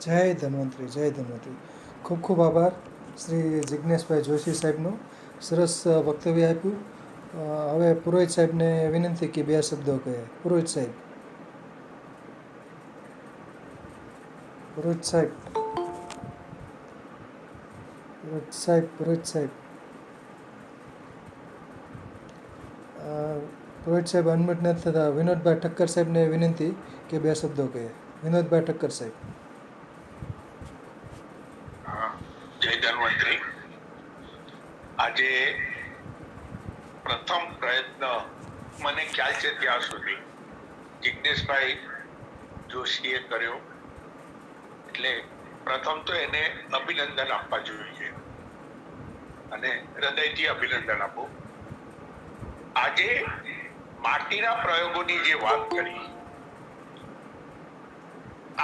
જય ધન્વંતરી, જય ધન્વંતરી. ખૂબ ખૂબ આભાર શ્રી જિજ્ઞેશભાઈ જોશી સાહેબનું. સરસ વક્તવ્ય આપ્યું. હવે પુરોહિત સાહેબને વિનંતી કે 2 શબ્દો કહે. પુરોહિત સાહેબ. પુરોહિત સાહેબ. પુરોહિત સાહેબ. પુરોહિત સાહેબ. પુરોહિત સાહેબ અનમ્યુટ નથી થતા. વિનોદભાઈ ઠક્કર સાહેબને વિનંતી કે 2 શબ્દો કહે. વિનોદભાઈ ઠક્કર સાહેબ. જય ધન્વંતરી. આજે પ્રથમ પ્રયત્ન મને ખ્યાલ છે ત્યાં સુધી જિજ્ઞેશભાઈ જોશીએ કર્યો, એટલે પ્રથમ તો એને અભિનંદન આપવા જોઈએ અને હૃદયથી અભિનંદન આપો. આજે માટીના પ્રયોગોની જે વાત કરી,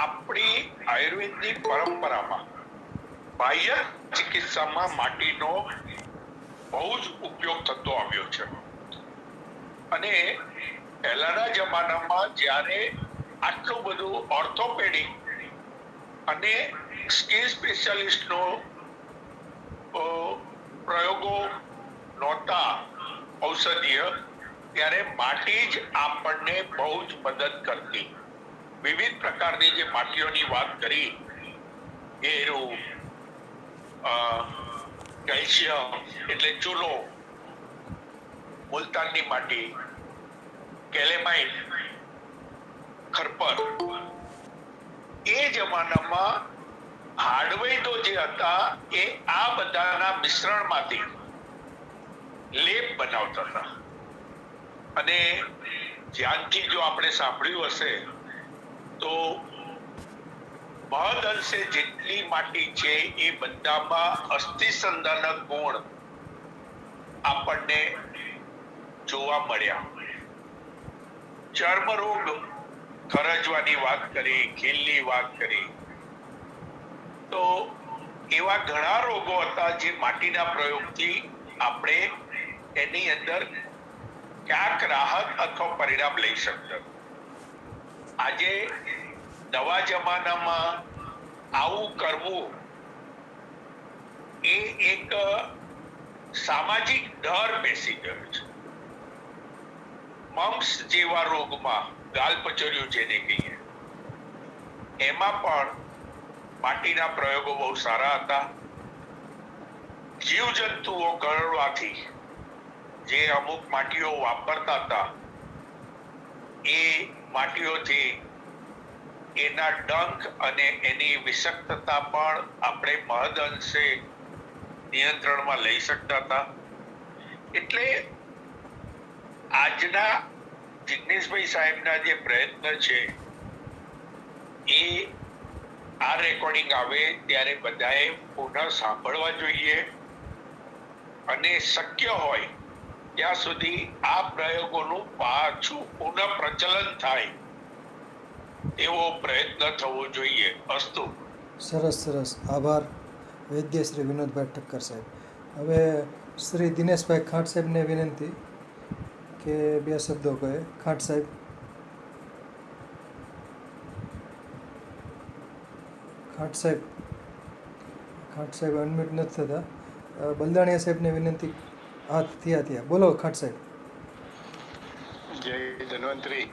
આપણી આયુર્વેદની પરંપરામાં બાહ્ય ચિકિત્સામાં માટીનો બહુ જ ઉપયોગ થતો આવ્યો છે. અને પહેલાના જમાનામાં જ્યારે આટલું બધું ઓર્થોપેડિક અને સ્કિન સ્પેશિયાલિસ્ટનો પ્રયોગો નહોતા ઔષધીય, ત્યારે માટી જ આપણને બહુ જ મદદ કરતી. વિવિધ પ્રકારની જે માટીઓની વાત કરી, એરું, કેલ્શિયમ એટલે ચૂલો, મુલતાનની માટી, કેલેમાઇન, ખરપર, એ જમાનામાં હાડવૈદો જે હતા એ આ બધાના મિશ્રણમાંથી લેપ બનાવતા હતા. અને ધ્યાનથી જો આપણે સાંભળ્યું હશે તો મહદ અંશે જેટલી માટી છે એ બધામાં અસ્થિસંધાનક ગુણ આપણને જોવા મળ્યા. ચર્મરોગ, ખરજવાની વાત કરી, ખીલની વાત કરી, તો એવા ઘણા રોગો હતા જે માટીના પ્રયોગથી આપણે એની અંદર ક્યાંક રાહત અથવા પરિણામ લઈ શકતા. આજે નવા જમાનામાં આવું કરવું એ એક સામાજિક ડર બેસી ગયો છે. મમ્સ જેવા રોગમાં, ગાલપચોરિયું જેને કહીએ, એમાં પણ માટીના પ્રયોગો બહુ સારા હતા. જીવજંતુઓ કરડવાથી જે અમુક માટીઓ વાપરતા હતા, એ માટીઓથી એના ડંખ અને એની વિષાક્તતા પણ આપણે મહદ અંશે નિયંત્રણમાં લઈ શકતા હતા. એટલે આજના જિગ્નેશભાઈ સાહેબના જે પ્રયત્ન છે એ આ રેકોર્ડિંગ આવે ત્યારે બધાએ પુનઃ સાંભળવા જોઈએ અને શક્ય હોય ત્યાં સુધી આ પ્રયોગોનું પાછું પુનઃ પ્રચલન થાય એવો પ્રયત્ન થવો જોઈએ. અસ્તુ. સરસ સરસ, આભાર વૈદ્ય શ્રી વિનોદભાઈ ઠક્કર સાહેબ. હવે શ્રી દિનેશભાઈ ખાંટ સાહેબને વિનંતી કે બે શબ્દો કહે. ખાંટ સાહેબ. ખાંટ સાહેબ અનમ્યુટ નથી થતા. બલદાણિયા સાહેબને વિનંતી. હા, થયા. બોલો ખાંટ સાહેબ. જય ધન્વંતરી.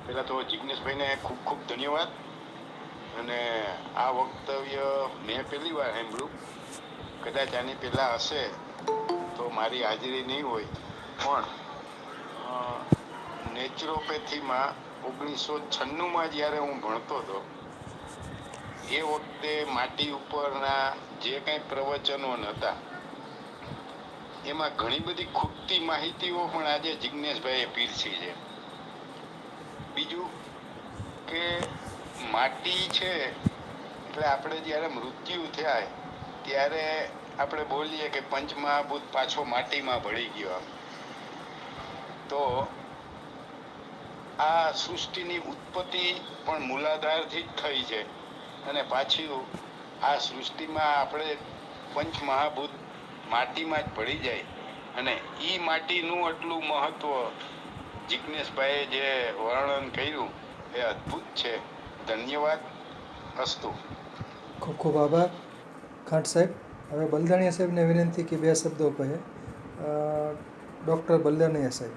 પહેલાં તો જિગ્નેશભાઈને ખૂબ ખૂબ ધન્યવાદ. અને આ વક્તવ્ય મેં પહેલી વાર સાંભળ્યું. કદાચ આની પહેલાં હશે તો મારી હાજરી નહીં હોય, પણ નેચરોપેથીમાં 1996માં જ્યારે હું ભણતો હતો એ વખતે માટી ઉપરના જે કંઈ પ્રવચનો હતા એમાં ઘણી બધી ખૂટતી માહિતીઓ પણ આજે જિગ્નેશભાઈએ પીરસી છે. બીજું કે માટી છે એટલે આપણે જ્યારે મૃત્યુ થાય ત્યારે આપણે બોલીએ કે પંચમહાભૂત પાછો માટીમાં ભળી ગયો. તો આ સૃષ્ટિની ઉત્પત્તિ પણ મૂલાધારથી જ થઈ છે અને પાછી આ સૃષ્ટિમાં આપણે પંચમહાભૂત માટીમાં જ ભળી જાય. અને એ માટીનું આટલું મહત્વ જિગ્નેશભાઈએ જે વર્ણન કર્યું એ અદ્ભુત છે. ધન્યવાદ. અસ્તુ. ખૂબ ખૂબ આભાર ખાંટ સાહેબ. હવે બલદાણિયા સાહેબને વિનંતી કે બે શબ્દો કહે. ડૉક્ટર બલદાણિયા સાહેબ.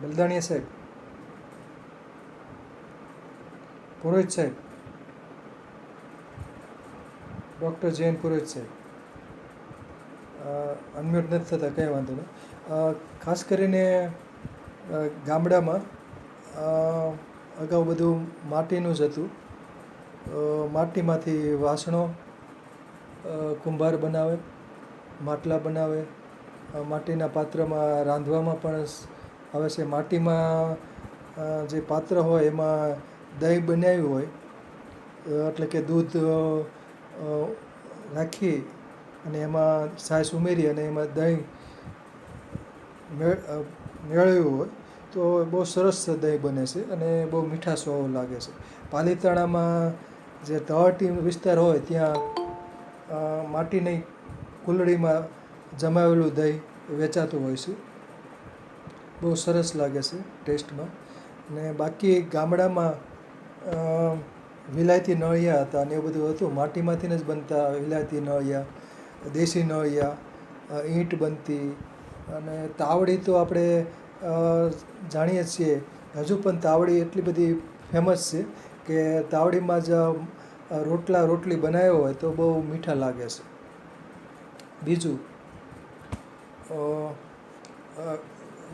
બલદાણિયા સાહેબ. પુરોહિત સાહેબ. ડૉક્ટર જૈન પુરોહિત સાહેબ. અનમ્યુટ નથી થતા, કંઈ વાંધો નહીં. ખાસ કરીને ગામડામાં અગાઉ બધું માટીનું જ હતું. માટીમાંથી વાસણો કુંભાર બનાવે, માટલા બનાવે, માટીના પાત્રમાં રાંધવામાં પણ આવે છે. માટીમાં જે પાત્ર હોય એમાં દહીં બનાવ્યું હોય, એટલે કે દૂધ રાખી અને એમાં છાશ ઉમેરી અને એમાં દહીં મેળવ્યું હોય તો બહુ સરસ દહીં બને છે અને બહુ મીઠાશ લાગે છે. પાલીતાણામાં જે તળાટી વિસ્તાર હોય ત્યાં માટીની કુલડીમાં જમાવેલું દહીં વેચાતું હોય છે. બહુ સરસ લાગે છે ટેસ્ટમાં. અને બાકી ગામડામાં વિલાયતી નળિયા હતા અને એવું બધું હતું. માટીમાંથી જ બનતા વિલાયતી નળિયા, દેશી નળિયા, ઈંટ બનતી. અને તાવડી તો આપણે જાણીએ છીએ, હજુ પણ તાવડી એટલી બધી ફેમસ છે કે તાવડીમાં જ રોટલી બનાવ્યો હોય તો બહુ મીઠા લાગે છે. બીજું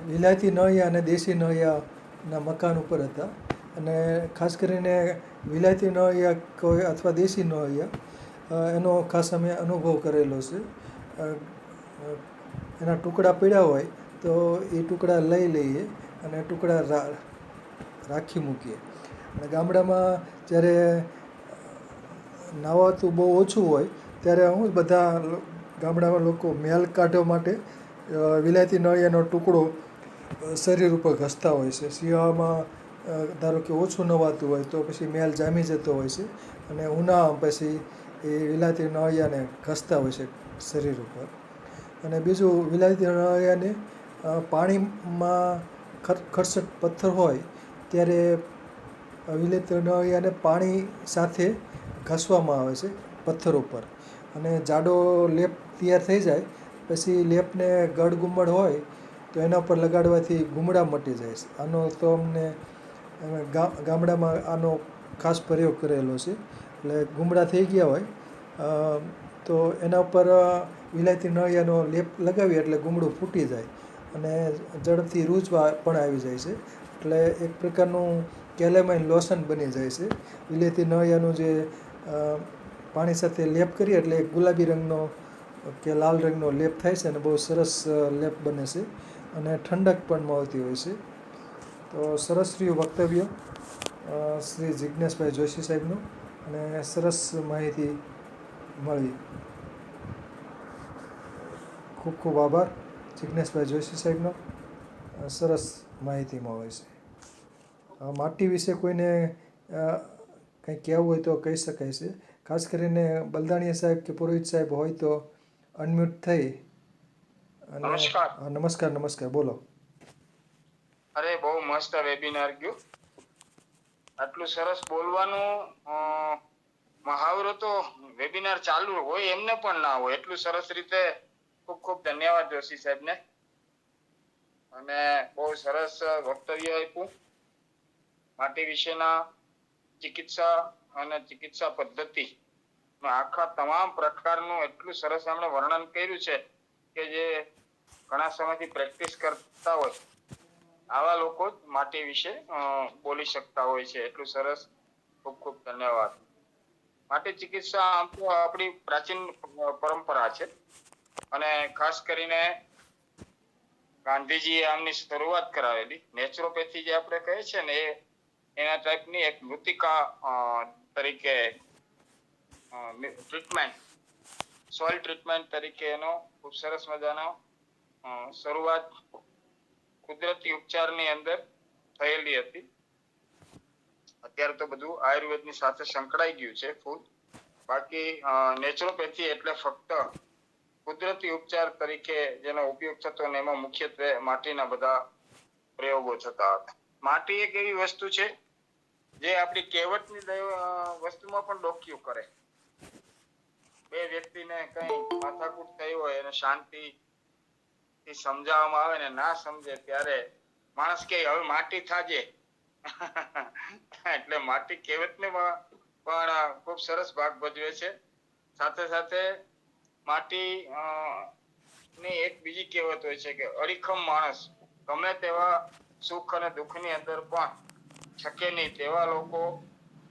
વિલાયતી નળિયા અને દેશી નળિયાના મકાન ઉપર હતા. અને ખાસ કરીને વિલાયતી નળિયા કોઈ અથવા દેશી નળિયા એનો ખાસ અમે અનુભવ કરેલો છે. એના ટુકડા પડ્યા હોય તો એ ટુકડા લઈ લઈએ અને ટુકડા રાખી મૂકીએ. અને ગામડામાં જ્યારે નાવાતું બહુ ઓછું હોય ત્યારે હું બધા ગામડામાં લોકો મેલ કાઢવા માટે વિલાયતી નળિયાનો ટુકડો શરીર ઉપર ઘસતા હોય છે. શિયાળામાં ધારો કે ઓછું નવાતું હોય તો પછી મેલ જામી જતો હોય છે અને ઉનાળામાં પછી એ વિલાયતી નળિયાને ઘસતા હોય છે શરીર ઉપર. અને બીજું વિલાયતી નળિયાને પાણીમાં ખરસટ પથ્થર હોય ત્યારે વિલાયતી નળિયાને પાણી સાથે ઘસવામાં આવે છે પથ્થર ઉપર. અને જાડો લેપ તૈયાર થઈ જાય પછી લેપને ગળગુમડ હોય તો એના ઉપર લગાડવાથી ગુમડા મટી જાય છે. આનો તો અમને ગામડામાં આનો ખાસ પ્રયોગ કરેલો છે. એટલે ગુમડા થઈ ગયા હોય તો એના ઉપર વિલાયતી નળિયાનો લેપ લગાવીએ એટલે ગુમડું ફૂટી જાય અને ઝડપથી રૂઝ પણ આવી જાય છે. એટલે એક પ્રકારનું કેલેમાઇન લોશન બની જાય છે. વિલાયતી નળિયાનું જે પાણી સાથે લેપ કરીએ એટલે એક ગુલાબી રંગનો કે લાલ રંગનો લેપ થાય છે અને બહુ સરસ લેપ બને છે અને ઠંડક પણ મળતી હોય છે. તો સરસ રહ્યું વક્તવ્ય શ્રી જિજ્ઞેશભાઈ જોશી સાહેબનું અને સરસ માહિતી મળી. ખૂબ ખૂબ આભાર જિજ્ઞેશભાઈ જોશી સાહેબનો. સરસ માહિતી મળે છે. માટી વિશે કોઈને કંઈ કહેવું હોય તો કહી શકાય છે. ખાસ કરીને બલદાણીયા સાહેબ કે પુરોહિત સાહેબ હોય તો અનમ્યુટ થઈ અને નમસ્કાર. નમસ્કાર બોલો. અરે બહુ મસ્ત વેબિનાર ગયું. આટલું સરસ બોલવાનું મહાવરો તો વેબિનાર ચાલુ હોય એમને પણ ના હોય એટલું સરસ રીતે. ખૂબ ખૂબ ધન્યવાદ જોશી સાહેબને. અને બહુ સરસ વક્તવ્ય આપ્યું. માટી વિશેના ચિકિત્સા અને ચિકિત્સા પદ્ધતિ આખા તમામ પ્રકારનું એટલું સરસ એમણે વર્ણન કર્યું છે કે જે ઘણા સમયથી પ્રેક્ટિસ કરતા હોય આવા લોકો જ માટી વિશે બોલી શકતા હોય છે. એટલું સરસ. ખૂબ ખૂબ ધન્યવાદ. માટી ચિકિત્સા આમ તો આપણી પ્રાચીન પરંપરા છે અને ખાસ કરીને ગાંધીજીએ આમની શરૂઆત કરાવેલી. નેચરોપેથી જે આપણે કહીએ છીએ ને એના ટાઈપની એક મૃતિકા તરીકે ટ્રીટમેન્ટ, સોઇલ ટ્રીટમેન્ટ તરીકે એનો ખૂબ સરસ મજાનો શરૂઆત કુદરતી ઉપચારની અંદર થયેલી હતી. અત્યારે તો બધું આયુર્વેદની સાથે સંકળાઈ ગયું છે ફૂલ. બાકી નેચરોપેથી એટલે ફક્ત કુદરતી ઉપચાર તરીકે જેનો ઉપયોગ થતો અને એમાં મુખ્યત્વે માટીના બધા પ્રયોગો થતા હતા. માટી એક એવી વસ્તુ છે જે આપણી કહેવતની વસ્તુમાં પણ ડોક્યું કરે. બે વ્યક્તિને કઈ માથાકૂટ થઈ હોય અને શાંતિ સમજાવવામાં આવે ને ના સમજે ત્યારે માણસ કે હવે માટી થાજે. એટલે માટી કહેવતને પણ ખૂબ સરસ ભાગ ભજવે છે. સાથે સાથે માટી ની એક બીજી કહેવત હોય છે કે અડીખમ માણસ ગમે તેવા સુખ અને દુઃખની અંદર પણ શકે નહીં તેવા લોકો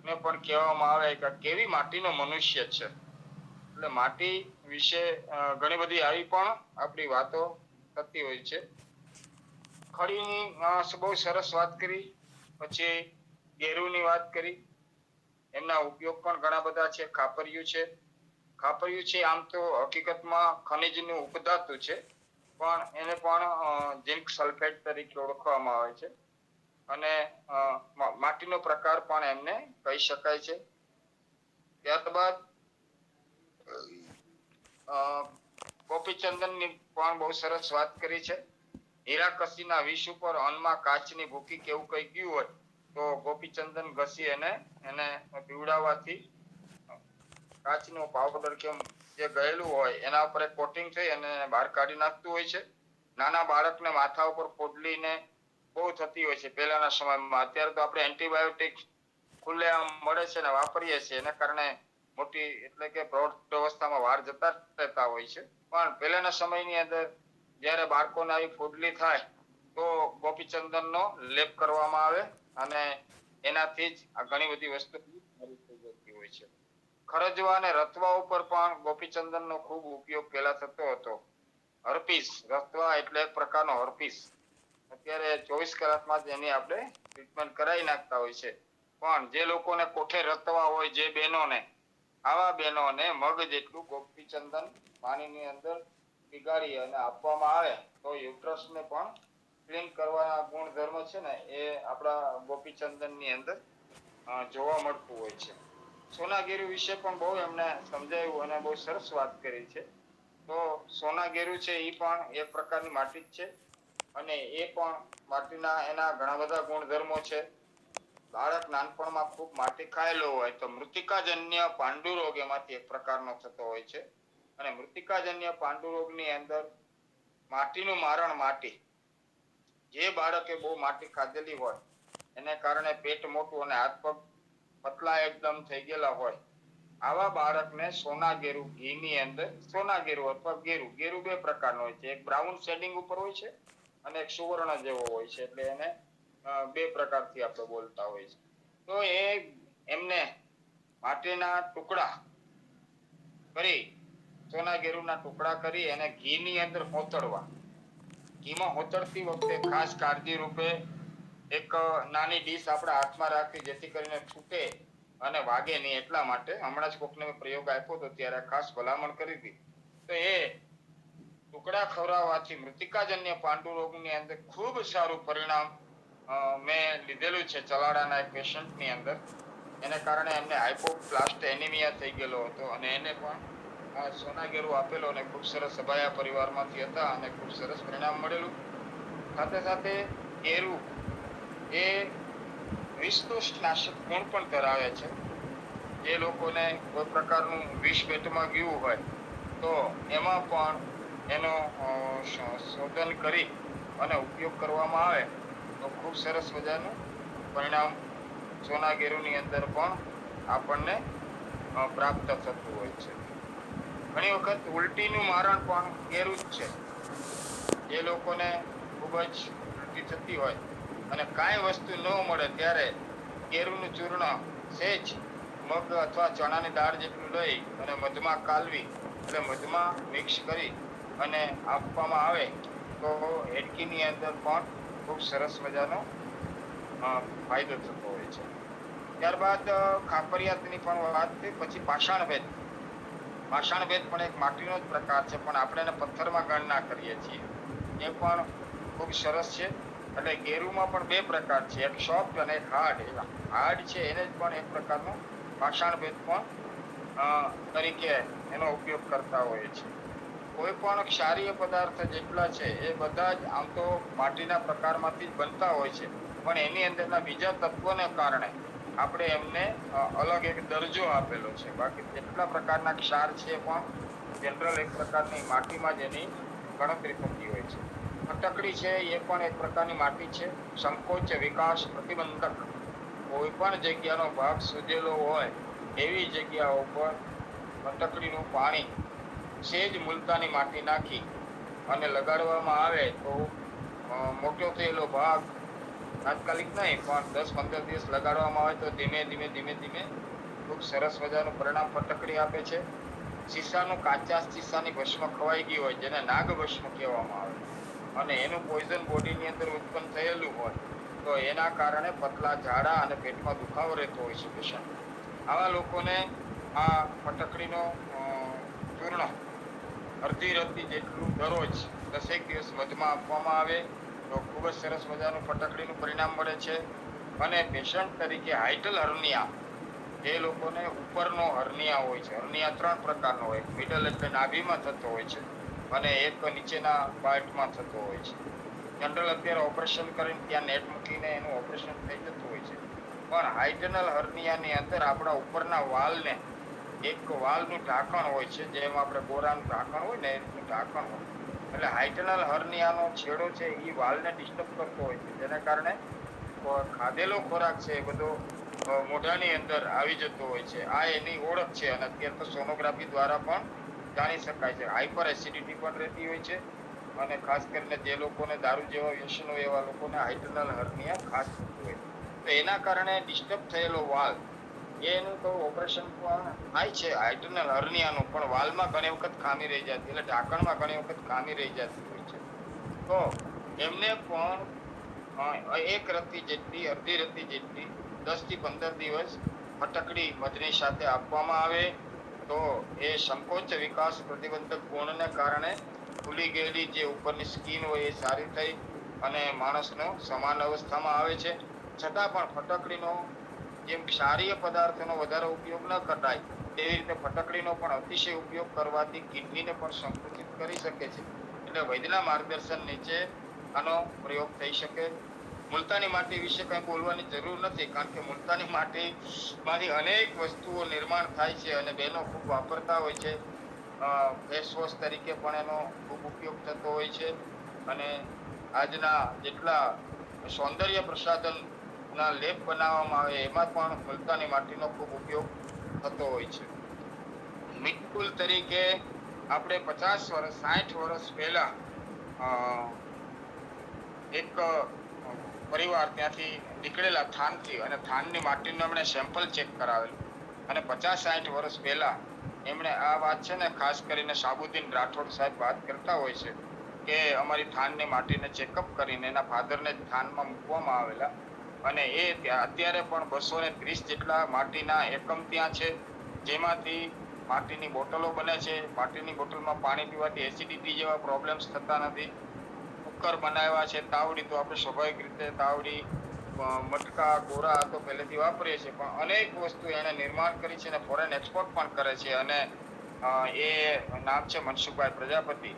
ને પણ કહેવામાં આવે કે કેવી માટીનો મનુષ્ય છે. એટલે માટી વિશે ઘણી બધી આવી પણ આપણી વાતો થતી હોય છે. ખડીની બહુ સરસ વાત કરી. પછી ગેરુની વાત કરી. એમના ઉપયોગ પણ ઘણા બધા છે. ખાપરિયું છે. ખાપરિયું છે આમ તો હકીકતમાં ખનિજનું ઉપધાતુ છે પણ એને પણ ઝિંક સલ્ફેટ તરીકે ઓળખવામાં આવે છે અને માટીનો પ્રકાર પણ એમને કહી શકાય છે. ત્યારબાદ ગોપીચંદનની પણ બહુ સરસ વાત કરી છે. હીરાકસીના વિષ ઉપર અન્નમાં કાચની ભૂકી કેવું કઈ ગયું હોય તો ગોપીચંદન ઘસી એને પીવડાવવાથી કાચનો પાવડર કેમ જે ગયેલું હોય એના ઉપર એક કોટિંગ થઈ અને બહાર કાઢી નાખતું હોય છે. નાના બાળકને માથા ઉપર ફોડલીને બહુ થતી હોય છે પહેલાના સમયમાં. અત્યારે તો આપણે એન્ટીબાયોટિક ખુલ્લેઆમ મળે છે ને વાપરીએ છીએ, એના કારણે મોટી એટલે કે પ્રૌઢ અવસ્થામાં વાળ જતા રહેતા હોય છે. પણ પહેલાના સમયની અંદર જ્યારે બાળકોને આવી ફોડલી થાય તો ગોપીચંદનનો લેપ કરવામાં આવે અને એનાથી જ આ ઘણી બધી વસ્તુ સારી થઈ જતી હોય છે. ખરજવા અને રતવા ઉપર પણ ગોપીચંદનનો ખૂબ ઉપયોગ પહેલા થતો હતો. હર્પીસ, રતવા એટલે એક પ્રકારનો હર્પીસ. અત્યારે 24 કલાકમાં જ એની આપણે ટ્રીટમેન્ટ કરાવી નાખતા હોય છે. પણ જે લોકોને કોઠે રતવા હોય, જે બહેનોને, આવા બહેનોને મગ જેટલું ગોપીચંદન પાણીની અંદર પીગાળી અને આપવામાં આવે તો યુટ્રસને પણ ક્લીન કરવાના ગુણધર્મ છે ને એ આપણા ગોપીચંદનની અંદર જોવા મળતું હોય છે. સોનાગીરી વિશે પણ બહુ એમને સમજાવ્યું અને બહુ સરસ વાત કરી છે. તો સોનાગીરું છે એ પણ એક પ્રકારની માટી જ છે અને એ પણ માટીના એના ઘણા બધા ગુણધર્મો છે. બાળક નાનપણમાં ખૂબ માટી ખાયેલો હોય તો મૃતિકાજન્ય પાંડુરોગ એમાંથી એક પ્રકારનો થતો હોય છે. અને મૃતિકાજન્ય પાંડુરોગની અંદર માટીનું મારણ માટી, જે બાળકે બહુ માટી ખાધેલી હોય એને કારણે પેટ મોટું અને હાથ પગ પતલા એકદમ થઈ ગયેલા હોય, આવા બાળકને સોનાગેરું ઘીની અંદર, સોનાગેરું અથવા ગેરું બે પ્રકારનો હોય છે. એક બ્રાઉન શેડિંગ ઉપર હોય છે અને એક સુવર્ણ જેવો હોય છે. એટલે એને બે પ્રકારથી આપણે બોલતા હોય છે. તો એમને માટીના ટુકડા કરી, સોનાગેરુના ટુકડા કરી એને ઘીની અંદર હોતળવા. ઘીમાં હોતળતી વખતે ખાસ કાળજી રૂપે એક નાની ડીશ આપણા હાથમાં રાખવી જેથી કરીને છૂટે અને વાગે નહીં. એટલા માટે હમણાં જ કોકને પ્રયોગ આપ્યો હતો ત્યારે ખાસ ભલામણ કરી હતી. તો એ ટુકડા ખવડાવવાથી મૃતિકાજન્ય પાંડુરોગની અંદર ખૂબ સારું પરિણામ મેં લીધેલું છે ચલાડાના એક પેશન્ટની અંદર. એને કારણે એમને હાઇપોપ્લાસ્ટ એનિમિયા થઈ ગયેલો હતો અને એને પણ સોનાગેરું આપેલો અને ખૂબ સરસ સભાયા પરિવારમાંથી હતા અને ખૂબ સરસ પરિણામ મળેલું. સાથે સાથે ગેરું એ વિષદોષનાશક ગુણ પણ ધરાવે છે. જે લોકોને કોઈ પ્રકારનું વિષ પેટમાં ગયું હોય તો એમાં પણ એનો શોધન કરી અને ઉપયોગ કરવામાં આવે તો ખૂબ સરસ મજાનું પરિણામ સોનાગેરુની અંદર પણ આપણને પ્રાપ્ત થતું હોય છે. ઘણી વખત ઉલટીનું મારણ પણ ગેરું જ છે. જે લોકોને ખૂબ જ ઉલટી થતી હોય અને કાંઈ વસ્તુ ન મળે ત્યારે ગેરુનું ચૂર્ણ સહેજ મગ અથવા ચણાની દાળ જેટલું લઈ અને મધમાં કાલવી, એટલે મધમાં મિક્સ કરી અને આપવામાં આવે તો હેડકીની અંદર પણ ખૂબ સરસ મજાનો ફાયદો થતો હોય છે. ત્યારબાદ ખાપરિયાતની પણ વાત થઈ. પછી પાષાણભેદ. પાષાણભેદ પણ એક માટીનો જ પ્રકાર છે, પણ આપણે એને પથ્થરમાં ગણના કરીએ છીએ. એ પણ ખૂબ સરસ છે. એટલે ગેરુમાં પણ બે પ્રકાર છે, એક સોફ્ટ અને એક હાર્ડ. હાર્ડ છે એને જ પણ એક પ્રકારનો પાષાણભેદ પણ તરીકે એનો ઉપયોગ કરતા હોય છે. કોઈ પણ ક્ષારીય પદાર્થ જેટલા છે એ બધા જ આમ તો માટીના પ્રકારમાંથી જ બનતા હોય છે, પણ એની અંદરના બીજા તત્વોને કારણે આપણે એમને અલગ એક દરજ્જો આપેલો છે. બાકી જેટલા પ્રકારના ક્ષાર છે પણ જનરલ એક પ્રકારની માટીમાં જ એની ગણતરી થતી હોય છે. ફટકડી છે એ પણ એક પ્રકારની માટી છે. સંકોચ વિકાસ પ્રતિબંધક. કોઈ પણ જગ્યાનો ભાગ સુજેલો હોય એવી જગ્યાઓ પર ફટકડીનું પાણી સેજ મુલતાની માટી નાખી અને લગાડવામાં આવે તો મોટો થયેલો ભાગ તાત્કાલિક નહીં પણ 10-15 દિવસ લગાડવામાં આવે તો ધીમે ધીમે ખૂબ સરસ મજાનું પરિણામ ફટકડી આપે છે. શીશાનું, કાચા શીશાની ભસ્મ ખવાઈ ગઈ હોય જેને નાગ ભસ્મ કહેવામાં આવે અને એનું પોઈઝન બોડીની અંદર ઉત્પન્ન થયેલું હોય તો એના કારણે પતલા ઝાડા અને પેટમાં દુખાવો રહેતો હોય છે પેશન્ટ. આવા લોકોને આ ફટકડીનો ચૂર્ણ અડધી રત્તી જેટલું દરરોજ 10 દિવસ મધમાં આપવામાં આવે તો ખૂબ જ સરસ મજાનું ફટકડીનું પરિણામ મળે છે. અને પેશન્ટ તરીકે હાઇટલ હર્નિયા, જે લોકોને ઉપરનો હર્નિયા હોય છે, હર્નિયા 3 પ્રકારનો હોય. મિડલ એટલે નાભીમાં થતો હોય છે અને એક નીચેના પાર્ટમાં થતો હોય છે. જનરલ અત્યારે ઓપરેશન કરીને ત્યાં નેટ મૂકીને એનું ઓપરેશન થઈ જતું હોય છે. પણ હાઇડ્રનલ હર્નિયાની અંદર આપણા ઉપરના વાલને એક વાલનું ઢાંકણ હોય છે, જેમ આપણે બોરાનું ઢાંકણ હોય ને એ રીતનું ઢાંકણ હોય. એટલે હાઇડ્રનલ હર્નિયાનો છેડો છે એ વાલને ડિસ્ટર્બ કરતો હોય છે, જેના કારણે ખાધેલો ખોરાક છે એ બધો મોઢાની અંદર આવી જતો હોય છે. આ એની ઓળખ છે અને અત્યારે તો સોનોગ્રાફી દ્વારા પણ જાણી શકાય છે. હાઇપર એસિડિટી પણ રહેતી હોય છે અને ખાસ કરીને જે લોકોને દારૂ જેવા વ્યસનો એવા લોકોને હાઇડ્રનલ હર્નિયા ખાસ થતું હોય. તો એના કારણે ડિસ્ટર્બ થયેલો વાલ એનું તો ઓપરેશન થાય છે હાઇડ્રનલ હર્નિયાનું, પણ વાલમાં ઘણી વખત ખામી રહી જતી, એટલે ઢાંકણમાં ઘણી વખત ખામી રહી જતી હોય છે. તો એમને પણ એક રત્તી જેટલી, અડધી રત્તી જેટલી 10 થી 15 દિવસ ફટકડી મધની સાથે આપવામાં આવે તો એ સંકોચ વિકાસ પ્રતિબંધક ગુણને કારણે ખુલી ગયેલી જે ઉપરની સ્કિન હોય એ સારી થઈ અને માણસનો સમાન અવસ્થામાં આવે છે. છતાં પણ ફટકડીનો જેમ ક્ષારીય પદાર્થોનો વધારે ઉપયોગ ન કરાય તેવી રીતે ફટકડીનો પણ અતિશય ઉપયોગ કરવાથી કિડનીને પણ સંકુચિત કરી શકે છે. એટલે વૈદ્યના માર્ગદર્શન નીચે આનો પ્રયોગ થઈ શકે. મુલતાની માટી વિશે કંઈ બોલવાની જરૂર નથી, કારણ કે મુલતાની માટીમાંથી અનેક વસ્તુઓ નિર્માણ થાય છે અને બહેનો ખૂબ વાપરતા હોય છે. ફેસ વોશ તરીકે પણ એનો ખૂબ ઉપયોગ થતો હોય છે અને આજના જેટલા સૌંદર્ય પ્રસાધનના લેપ બનાવવામાં આવે એમાં પણ મુલતાની માટીનો ખૂબ ઉપયોગ થતો હોય છે. મિટકુલ તરીકે આપણે 50 વર્ષ 60 વર્ષ પહેલા એક પરિવાર ત્યાંથી નીકળેલા થાનથી, અને થાનની માટીનું એમણે સેમ્પલ ચેક કરાવેલું અને 50-60 વર્ષ પહેલા એમણે આ વાત છે ને ખાસ કરીને સાબુદ્દીન રાઠોડ સાહેબ વાત કરતા હોય છે કે અમારી થાનની માટીને ચેકઅપ કરીને એના ફાધરને થાનમાં મૂકવામાં આવેલા અને એ અત્યારે પણ 230 જેટલા માટીના એકમ ત્યાં છે, જેમાંથી માટીની બોટલો બને છે. માટીની બોટલમાં પાણી પીવાથી એસિડિટી જેવા પ્રોબ્લેમ્સ થતા નથી. કુકર બનાવ્યા છે, તાવડી તો આપણે સ્વાભાવિક રીતે તાવડી, મટકા, ગોરા તો પહેલેથી વાપરીએ છીએ, પણ અનેક વસ્તુ એને નિર્માણ કરી છે અને ફોરેન એક્સપોર્ટ પણ કરે છે. અને એ નામ છે મનસુખભાઈ પ્રજાપતિ,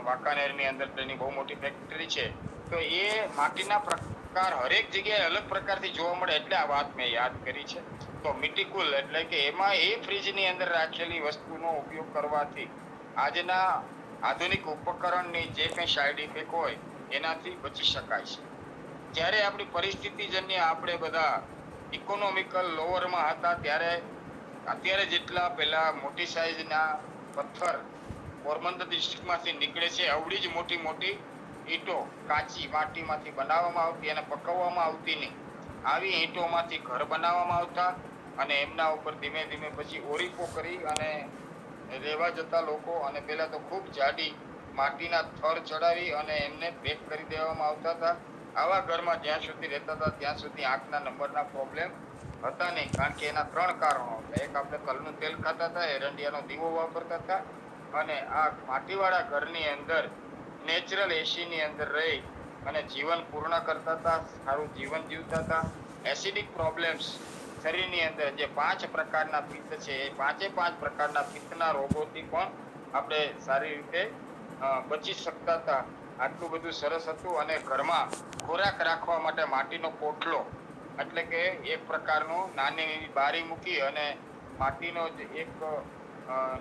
વાંકાનેરની અંદર તેની બહુ મોટી ફેક્ટરી છે. તો એ માટીના પ્રકાર હરેક જગ્યાએ અલગ પ્રકારથી જોવા મળે, એટલે આ વાત મેં યાદ કરી છે. તો મિટિકુલ એટલે કે એમાં એ ફ્રીજની અંદર રાખેલી વસ્તુનો ઉપયોગ કરવાથી આજના આધુનિક ઉપકરણની જે કંઈ સાઈડ ઇફેક્ટ હોય એનાથી બચી શકાય છે. જ્યારે આપણી પરિસ્થિતિજન્ય આપણે બધા ઇકોનોમિકલ લોઅરમાં હતા ત્યારે અત્યારે જેટલા પેલા મોટી સાઈઝના પથ્થર પોરબંદર ડિસ્ટ્રિક્ટમાંથી નીકળે છે, આવડી જ મોટી મોટી ઈંટો કાચી માટીમાંથી બનાવવામાં આવતી અને પકવવામાં આવતી નહીં. આવી ઈંટોમાંથી ઘર બનાવવામાં આવતા અને એમના ઉપર ધીમે ધીમે પછી ઓરીપો કરી અને રહેવા જતા લોકો, અને પેલા તો ખૂબ જાડી માટીના થર ચડાવી અને એમને પેક કરી દેવામાં આવતા હતા. આવા ઘરમાં જ્યાં સુધી રહેતા હતા ત્યાં સુધી આંખના નંબરના પ્રોબ્લેમ હતા નહીં, કારણ કે એના 3 કારણો હતા. એક, આપણે તલનું તેલ ખાતા હતા, એરંડિયાનો દીવો વાપરતા હતા અને આ માટીવાળા ઘરની અંદર નેચરલ એસીની અંદર રહી અને જીવન પૂર્ણ કરતા હતા, સારું જીવન જીવતા હતા. એસિડિક પ્રોબ્લેમ્સ શરીરની અંદર જે 5 પ્રકારના પિત્ત છે એ 5 પ્રકારના પિત્તના રોગોથી પણ આપણે સારી રીતે બચી શકતા હતા. આટલું બધું સરસ હતું. અને ઘરમાં ખોરાક રાખવા માટે માટીનો પોટલો, એટલે કે એક પ્રકારનું નાની એવી બારી મૂકી અને માટીનો જ એક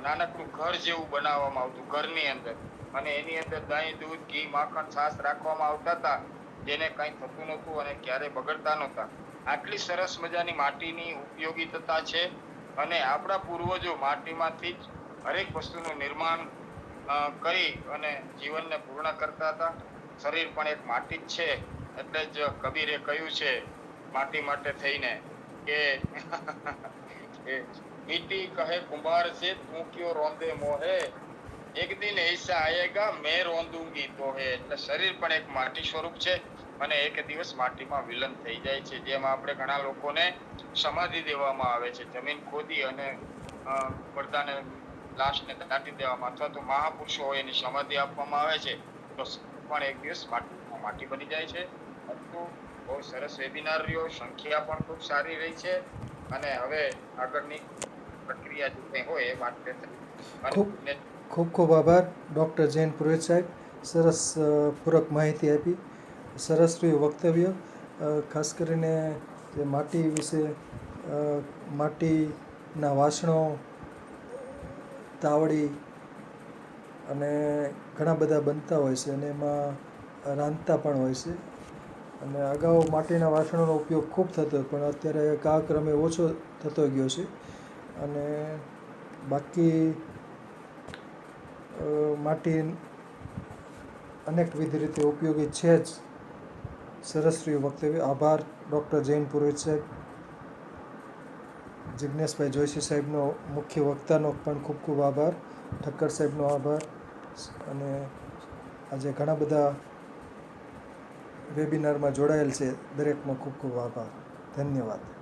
નાનકડું ઘર જેવું બનાવવામાં આવતું ઘરની અંદર, અને એની અંદર દહીં, દૂધ, ઘી, માખણ, છાશ રાખવામાં આવતા હતા, જેને કંઈ થતું નહોતું અને ક્યારેય બગડતા નહોતા. આટલી સરસ મજાની માટીની ઉપયોગિતા છે અને આપણા પૂર્વજો માટીમાંથી જ હરેક વસ્તુનું નિર્માણ કરી અને જીવનને પૂર્ણ કરતા હતા. શરીર પણ એક માટી જ છે, એટલે જ કબીરે કહ્યું છે માટી માટે થઈને કે મિટ્ટી કહે કુંભાર છે તું ક્યો રોંદે મોહે, એક દિન ऐसा आएगा मैं रोंदूंगी तो है. એટલે શરીર પણ એક માટી સ્વરૂપ છે અને એક દિવસ માટીમાં વિલન થઈ જાય છે. જેમ આપણે ઘણા લોકોને સમાધિ દેવામાં આવે છે, જમીન ખોદી અને પડદાને લાશને દાટી દેવામાં, અથવા તો મહાપુરુષો હોય એની સમાધિ આપવામાં આવે છે, તો પણ એક દિવસ માટી બની જાય છે. બહુ સરસ વેબિનાર રહ્યો, સંખ્યા પણ ખૂબ સારી રહી છે અને હવે આગળની પ્રક્રિયા જે કંઈ હોય એ વાત ખૂબ ખૂબ આભાર ડૉક્ટર જૈન પુરોહિત સાહેબ, સરસ પૂરક માહિતી આપી, સરસ રહ્યું વક્તવ્ય. ખાસ કરીને જે માટી વિશે માટીના વાસણો, તાવડી અને ઘણા બધા બનતા હોય છે અને એમાં રાંધતા પણ હોય છે. અને અગાઉ માટીના વાસણોનો ઉપયોગ ખૂબ થતો પણ અત્યારે કાળક્રમે ઓછો થતો ગયો છે. અને બાકી માટી અનેકવિધ રીતે ઉપયોગી છે જ. સરસ રહ્યું વક્તવ્ય. આભાર ડૉક્ટર જૈન પુરોહિત સાહેબ, જિજ્ઞેશભાઈ જોશી સાહેબનો મુખ્ય વક્તાનો પણ ખૂબ ખૂબ આભાર, ઠક્કર સાહેબનો આભાર. અને આજે ઘણા બધા વેબિનારમાં જોડાયેલ છે દરેકનો ખૂબ ખૂબ આભાર. ધન્યવાદ.